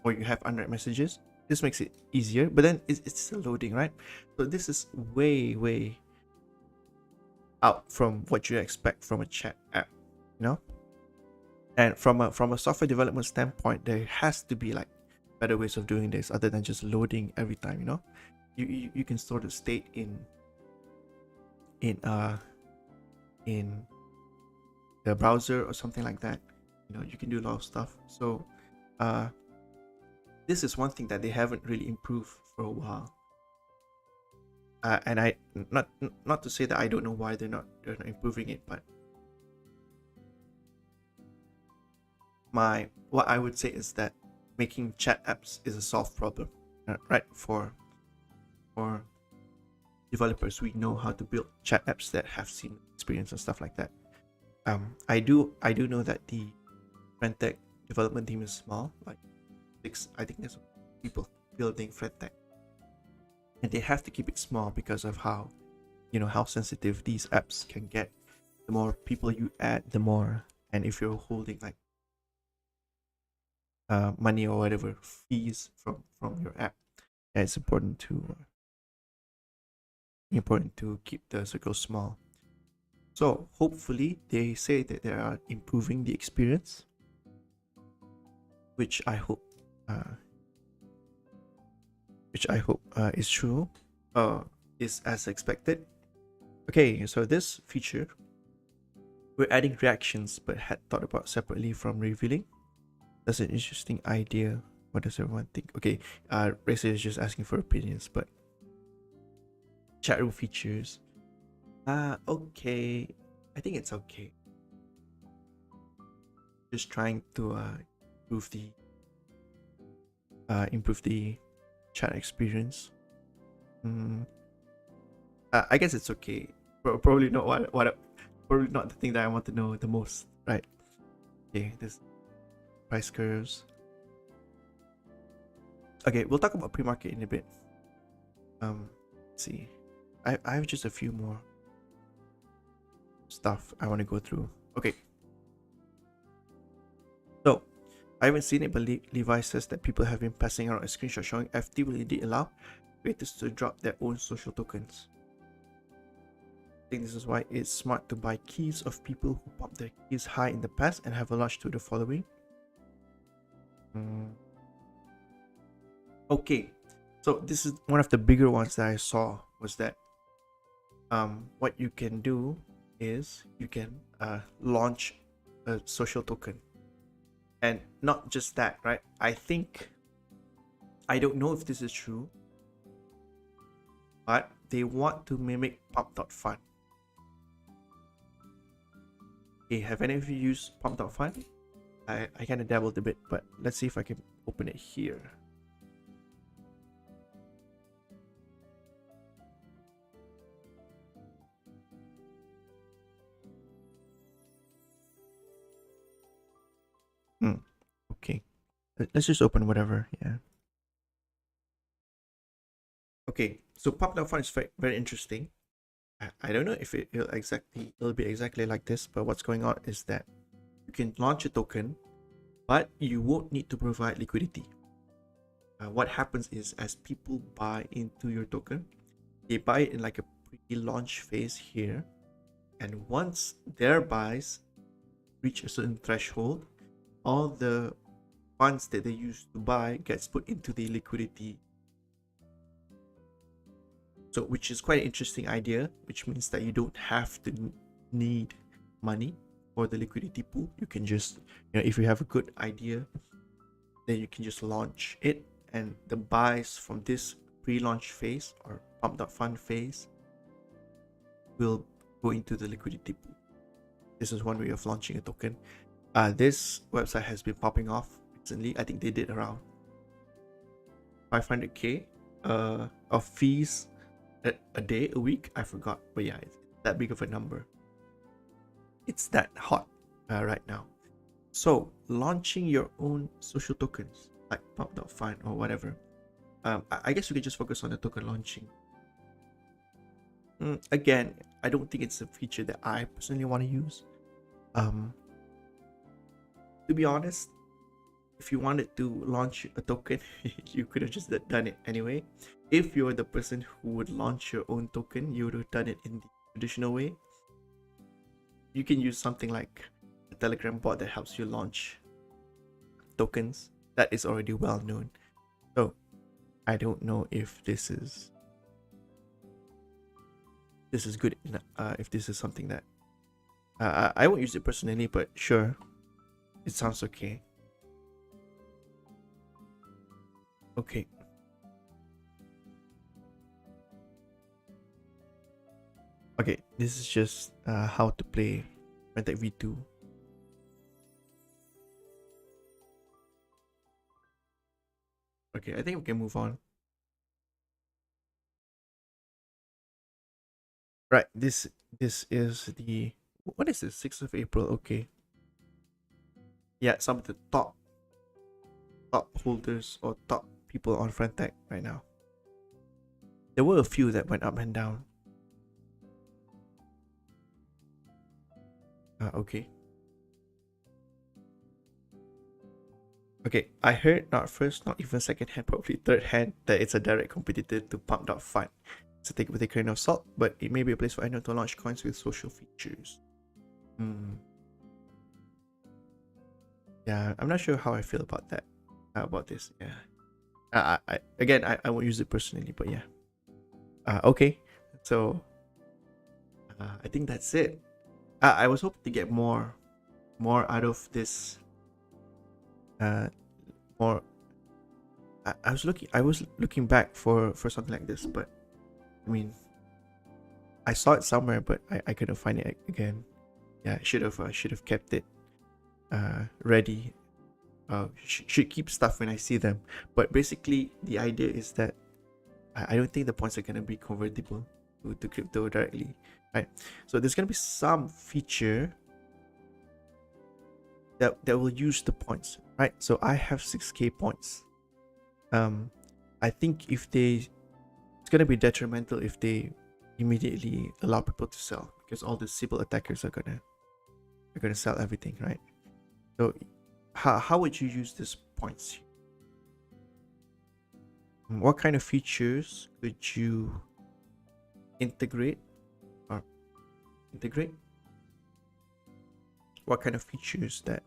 or you have unread messages. This makes it easier, but then it's still loading, right? So this is way out from what you expect from a chat app, you know. And from a software development standpoint, there has to be like better ways of doing this other than just loading every time, you know. You can store the state in in the browser or something like that. You know, you can do a lot of stuff. So this is one thing that they haven't really improved for a while. And I not to say that I don't know why they're not improving it, but what I would say is that making chat apps is a solved problem, right? For developers, we know how to build chat apps that have seen experience and stuff like that. I do know that the Frentech development team is small, like 6. I think there's people building Frentech, and they have to keep it small because of how, you know, how sensitive these apps can get. The more people you add, the more, and if you're holding like money or whatever fees from your app, yeah, it's important to keep the circle small. So hopefully they say that they are improving the experience, which I hope is true, is as expected. Okay, so this feature, we're adding reactions but had thought about separately from revealing. That's an interesting idea. What does everyone think? Okay, Racer is just asking for opinions, but chat room features. Okay. I think it's okay. Just trying to improve the chat experience. I guess it's okay. Probably not probably not the thing that I want to know the most, right? Okay, this price curves. Okay, we'll talk about pre-market in a bit. Let's see. I have just a few more stuff I want to go through. Okay. So, I haven't seen it, but Levi says that people have been passing around a screenshot showing FT will indeed allow creators to drop their own social tokens. I think this is why it's smart to buy keys of people who popped their keys high in the past and have a large to the following. Okay, so this is one of the bigger ones that I saw, was that what you can do is you can launch a social token. And not just that, right? I don't know if this is true, but they want to mimic pump.fun. Okay, have any of you used pump.fun? I kind of dabbled a bit, but let's see if I can open it here. Okay, let's just open whatever. Yeah. Okay, so pump.fun is very, very interesting. I don't know if it'll be exactly like this, but what's going on is that you can launch a token, but you won't need to provide liquidity. What happens is, as people buy into your token, they buy it in like a pre-launch phase here, and once their buys reach a certain threshold, all the funds that they used to buy gets put into the liquidity. So, which is quite an interesting idea, which means that you don't have to need money for the liquidity pool. You can just, if you have a good idea, then you can just launch it, and the buys from this pre-launch phase or pump.fun phase will go into the liquidity pool. This is one way of launching a token. This website has been popping off recently. I think they did around 500k of fees a day, a week. I forgot, but yeah, it's that big of a number. It's that hot right now. So launching your own social tokens like pump.fun or whatever. I guess we could just focus on the token launching. Again, I don't think it's a feature that I personally want to use. To be honest, if you wanted to launch a token, you could have just done it anyway. If you're the person who would launch your own token, you would have done it in the traditional way. You can use something like a Telegram bot that helps you launch tokens that is already well known. So I don't know if this is good enough, if this is something that I won't use it personally, but sure, it sounds okay. Okay. Okay, this is just how to play Fentech V2. Okay, I think we can move on. Right, this is the, what is this? 6th of April. Okay. Yeah, some of the top holders or top people on Fentech right now. There were a few that went up and down. Okay. Okay, I heard not first, not even second hand, probably third hand, that it's a direct competitor to Pump.Fund. So take it with a grain of salt, but it may be a place for anyone to launch coins with social features. Yeah, I'm not sure how I feel about that. About this, yeah. I won't use it personally, but yeah. Okay, so I think that's it. I was hoping to get more out of this. More. I was looking back for something like this, but I mean, I saw it somewhere, but I couldn't find it again. Yeah, I should have kept it ready. Should keep stuff when I see them. But basically, the idea is that I don't think the points are gonna be convertible to crypto directly, right? So there's gonna be some feature that will use the points, right? So I have 6k points. I think it's gonna be detrimental if they immediately allow people to sell, because all the Sybil attackers are gonna sell everything, right? So how would you use these points? What kind of features could you integrate? What kind of features that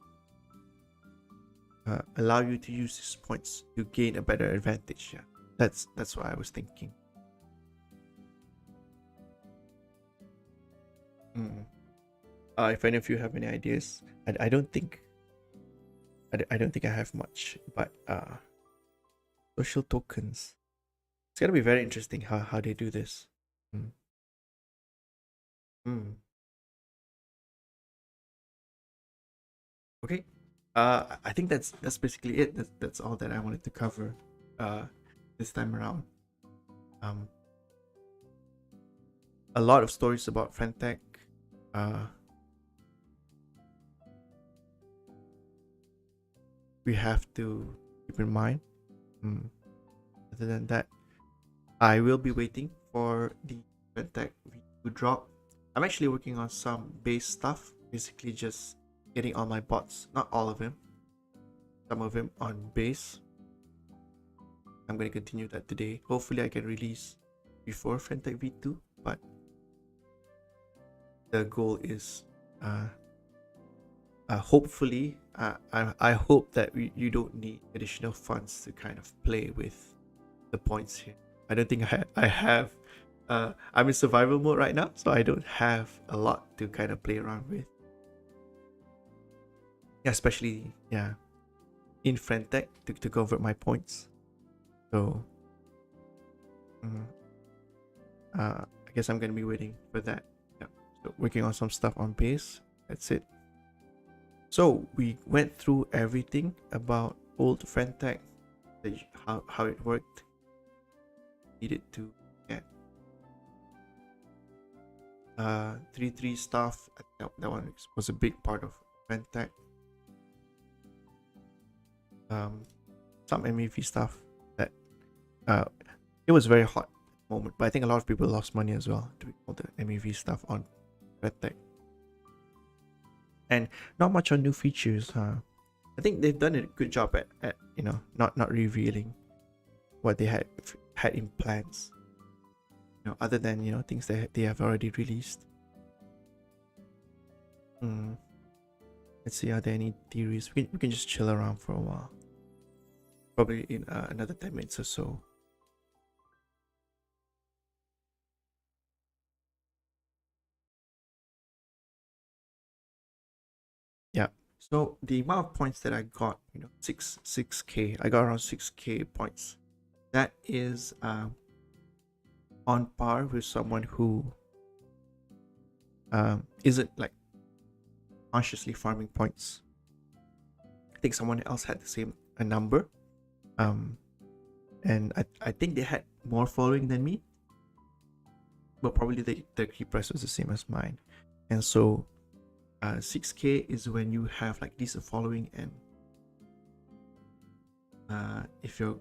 allow you to use these points to gain a better advantage? Yeah, that's what I was thinking. If any of you have any ideas, I don't think I have much, but social tokens. It's gonna be very interesting how they do this. Okay. I think that's basically it. That's all that I wanted to cover this time around. A lot of stories about Fentech. We have to keep in mind. Other than that, I will be waiting for the Fentech to drop. I'm actually working on some base stuff, basically just getting all my bots, not all of them, some of them on base. I'm going to continue that today. Hopefully I can release before Fentech V2, but the goal is hopefully I hope that you don't need additional funds to kind of play with the points here. I don't think I have I'm in survival mode right now, so I don't have a lot to kind of play around with. Yeah, especially in Fentech to convert my points. So I guess I'm gonna be waiting for that. Yeah. So working on some stuff on base. That's it. So we went through everything about old Fentech, how it worked. Needed to get 3.3 stuff. That one was a big part of Fentech. Some MEV stuff that it was very hot moment. But I think a lot of people lost money as well doing all the MEV stuff on RedTech. And not much on new features, huh? I think they've done a good job at not revealing what they had in plans. Other than things that they have already released. Let's see, are there any theories? We can just chill around for a while. Probably in another 10 minutes or so. Yeah. So the amount of points that I got, 6k. I got around 6k points. That is on par with someone who isn't like consciously farming points. I think someone else had the same number, and I think they had more following than me, but probably the key price was the same as mine. And so 6k is when you have like decent following, and if your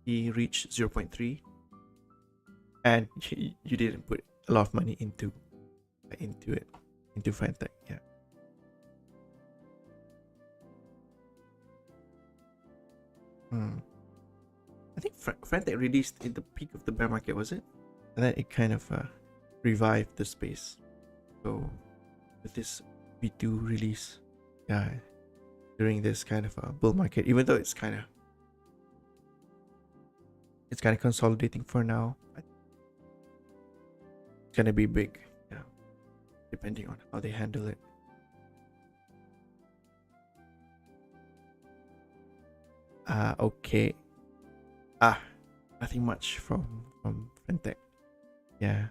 key reach 0.3 and you didn't put a lot of money into FanTech. Yeah. I think FanTech released in the peak of the bear market, was it? And then it kind of revived the space. So with this V2 release, yeah, during this kind of bull market, even though it's kind of consolidating for now, it's gonna be big, depending on how they handle it. Okay. Nothing much from FanTech. Yeah.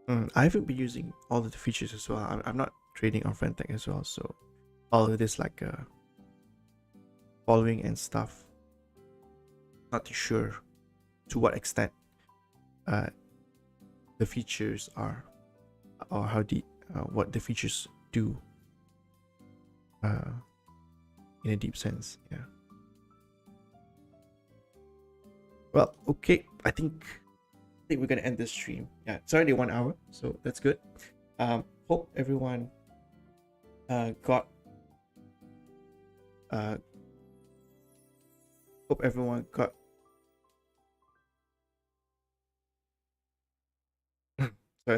I haven't been using all of the features as well. I'm not trading on FanTech as well, so all of this like following and stuff, not too sure to what extent the features are, or how what the features do in a deep sense. Yeah. Well, okay. I think we're gonna end this stream. Yeah, it's already 1 hour, so that's good. Hope everyone got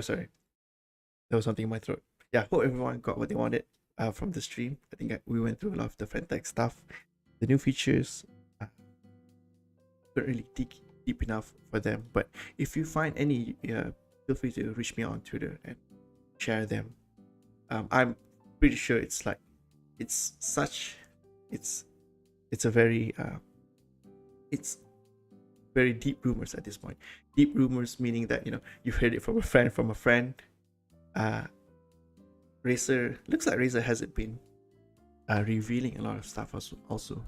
sorry, there was something in my throat. Yeah, hope everyone got what they wanted from the stream. I think we went through a lot of the FanTech stuff, the new features. Couldn't really dig deep enough for them, but if you find any, feel free to reach me on Twitter and share them. I'm pretty sure it's a very it's very deep rumors at this point. Deep rumors meaning that you've heard it from a friend. Razer, looks like Razer hasn't been revealing a lot of stuff also.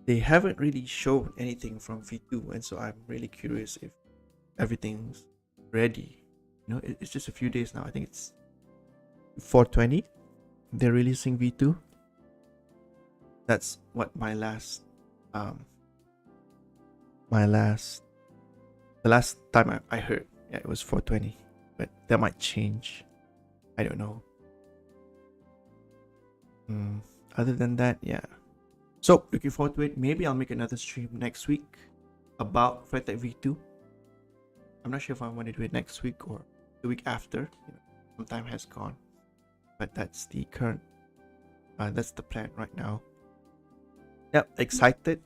They haven't really shown anything from V2, and so I'm really curious if everything's ready. It's just a few days now. I think it's 420 they're releasing V2. That's what the last time I heard. Yeah, it was 420, but that might change. I don't know. Other than that, yeah. So looking forward to it. Maybe I'll make another stream next week about FanTech V2. I'm not sure if I want to do it next week or the week after. Some time has gone, but that's the current. That's the plan right now. Yep, excited,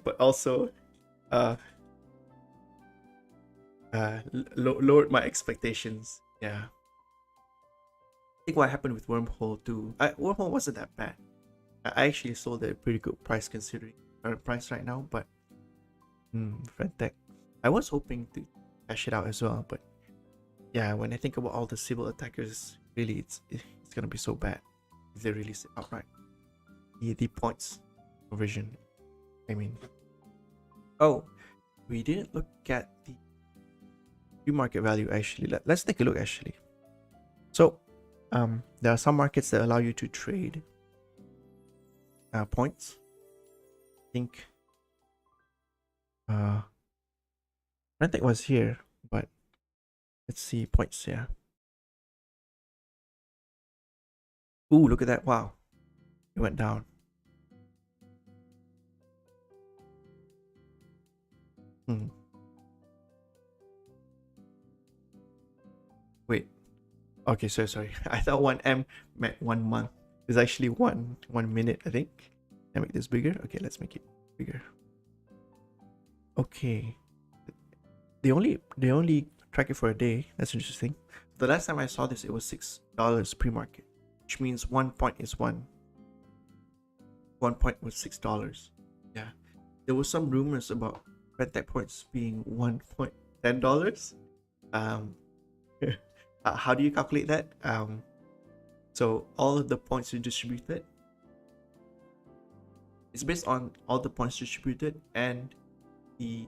but also lowered my expectations. Yeah. I think what happened with Wormhole too. Wormhole wasn't that bad. I actually sold at a pretty good price considering current price right now, but FanTech, I was hoping to cash it out as well, but yeah, when I think about all the Sybil attackers, really it's gonna be so bad if they release it outright. The points provision, I mean. Oh, we didn't look at the market value actually. Let's take a look actually. So there are some markets that allow you to trade points. think Rentek was here, but let's see points. Yeah. Ooh, look at that! Wow, it went down. Hmm. Wait. Okay, sorry. I thought 1M meant 1 month. It's actually 1 minute, I think. Can I make this bigger? Okay, let's make it bigger. Okay. They only track it for a day. That's interesting. The last time I saw this, it was $6 pre-market, which means 1 point is one. 1 point was $6. Yeah. There was some rumors about Rentek points being $1.10. Um, how do you calculate that? So all of the points you distributed, it's based on all the points distributed and the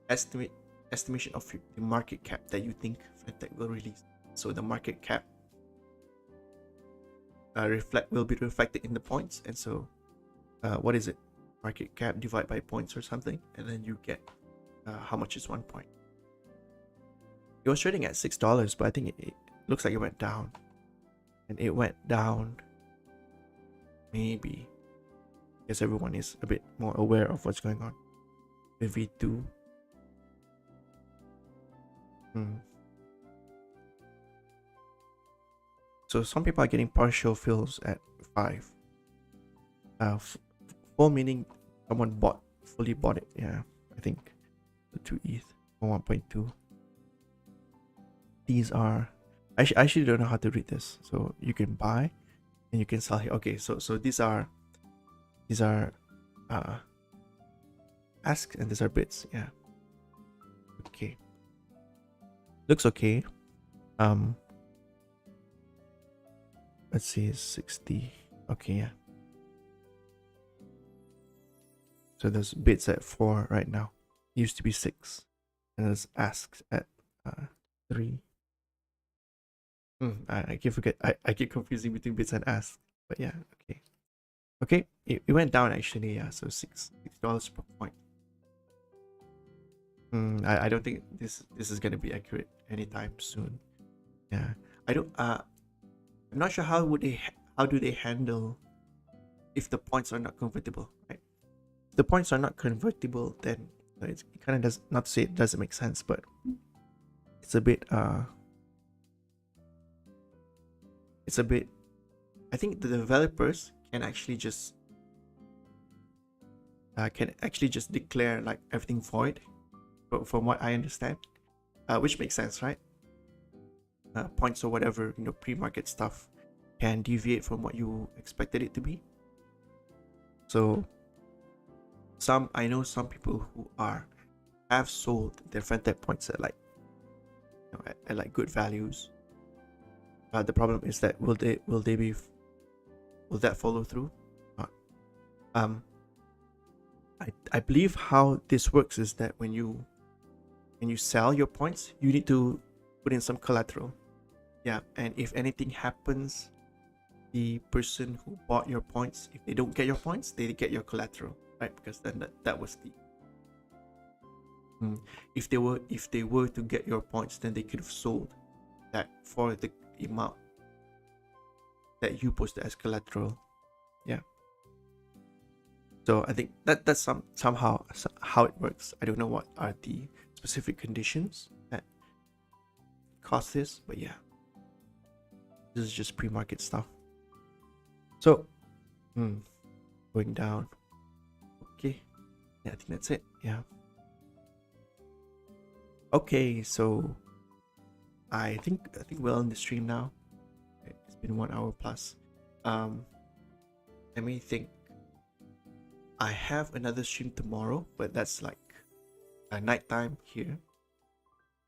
estimation of the market cap that you think Rentek will release. So the market cap will be reflected in the points, and so what is it? Market cap divided by points or something, and then you get how much is 1 point. It was trading at $6, but I think it looks like it went down, and it went down maybe because everyone is a bit more aware of what's going on with V2. So some people are getting partial fills at 5. Full meaning someone fully bought it. Yeah, I think the 2 ETH for 1.2. These are I actually don't know how to read this. So you can buy and you can sell here. Okay, so these are asks and these are bids. Yeah. Okay. Looks okay. Let's see, 60. Okay, yeah. So there's bids at 4 right now. It used to be 6, and there's asks at 3. I keep forget. I keep confusing between bids and asks. But yeah, okay. Okay, it went down actually. Yeah, so $6 per point. I don't think this is gonna be accurate anytime soon. Yeah, I don't. I'm not sure how do they handle if the points are not convertible, right? If the points are not convertible, then it kind of does not to say it doesn't make sense, but it's a bit I think the developers can actually just declare like everything void, from what I understand, which makes sense, right? Points or whatever, pre-market stuff can deviate from what you expected it to be. So I know some people who have sold their Rentek points at like at like good values. The problem is that will that follow through? I believe how this works is that when you sell your points, you need to put in some collateral. Yeah, and if anything happens, the person who bought your points, if they don't get your points, they get your collateral, right? Because then that was the if they were to get your points, then they could have sold that for the amount that you posted as collateral. Yeah. So I think that's somehow how it works. I don't know what are the specific conditions that cause this, but yeah, this is just pre-market stuff. So going down. Okay, yeah, I think that's it. Yeah. Okay, so I think we're on the stream now. It's been 1 hour plus. Let me think. I have another stream tomorrow, but that's like a nighttime here,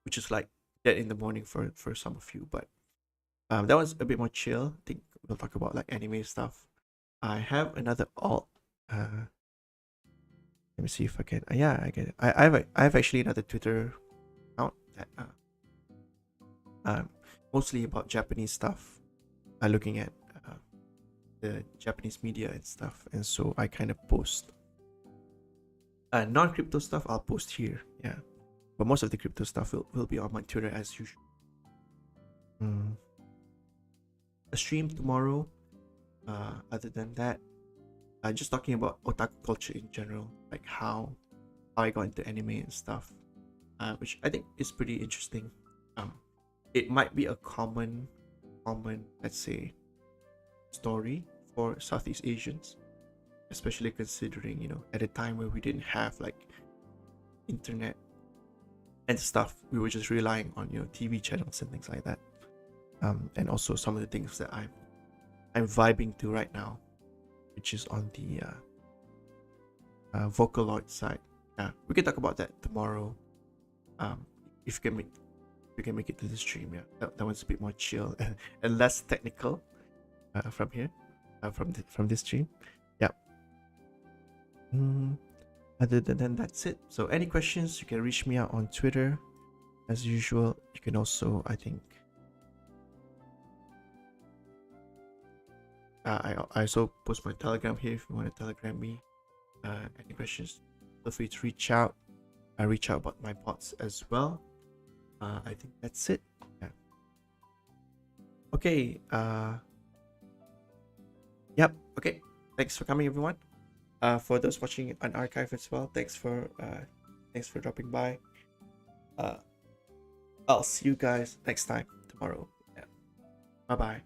which is like dead in the morning for some of you. But that was a bit more chill. I think we'll talk about like anime stuff. I have another alt. Let me see if I can. Yeah, I get it. I have actually another Twitter account that mostly about Japanese stuff. Looking at the Japanese media and stuff, and so I kind of post Non-crypto stuff I'll post here. Yeah, but most of the crypto stuff will be on my Twitter as usual. A stream tomorrow. Other than that, just talking about otaku culture in general, like how I got into anime and stuff, which I think is pretty interesting. It might be a common, let's say, story for Southeast Asians, especially considering, you know, at a time where we didn't have like internet and stuff, we were just relying on, you know, TV channels and things like that. And also some of the things that I'm vibing to right now, which is on the Vocaloid side. Yeah, we can talk about that tomorrow. If you can make it to the stream, yeah, that one's a bit more chill and less technical from here, from this stream. Yeah. Other than that's it. So any questions, you can reach me out on Twitter as usual. You can also, I think, I also post my Telegram here if you want to Telegram me. Any questions, feel free to reach out. I reach out about my bots as well. I think that's it. Yeah. Okay. Yep. Okay. Thanks for coming, everyone. For those watching on archive as well, thanks for dropping by. I'll see you guys next time tomorrow. Yeah. Bye bye.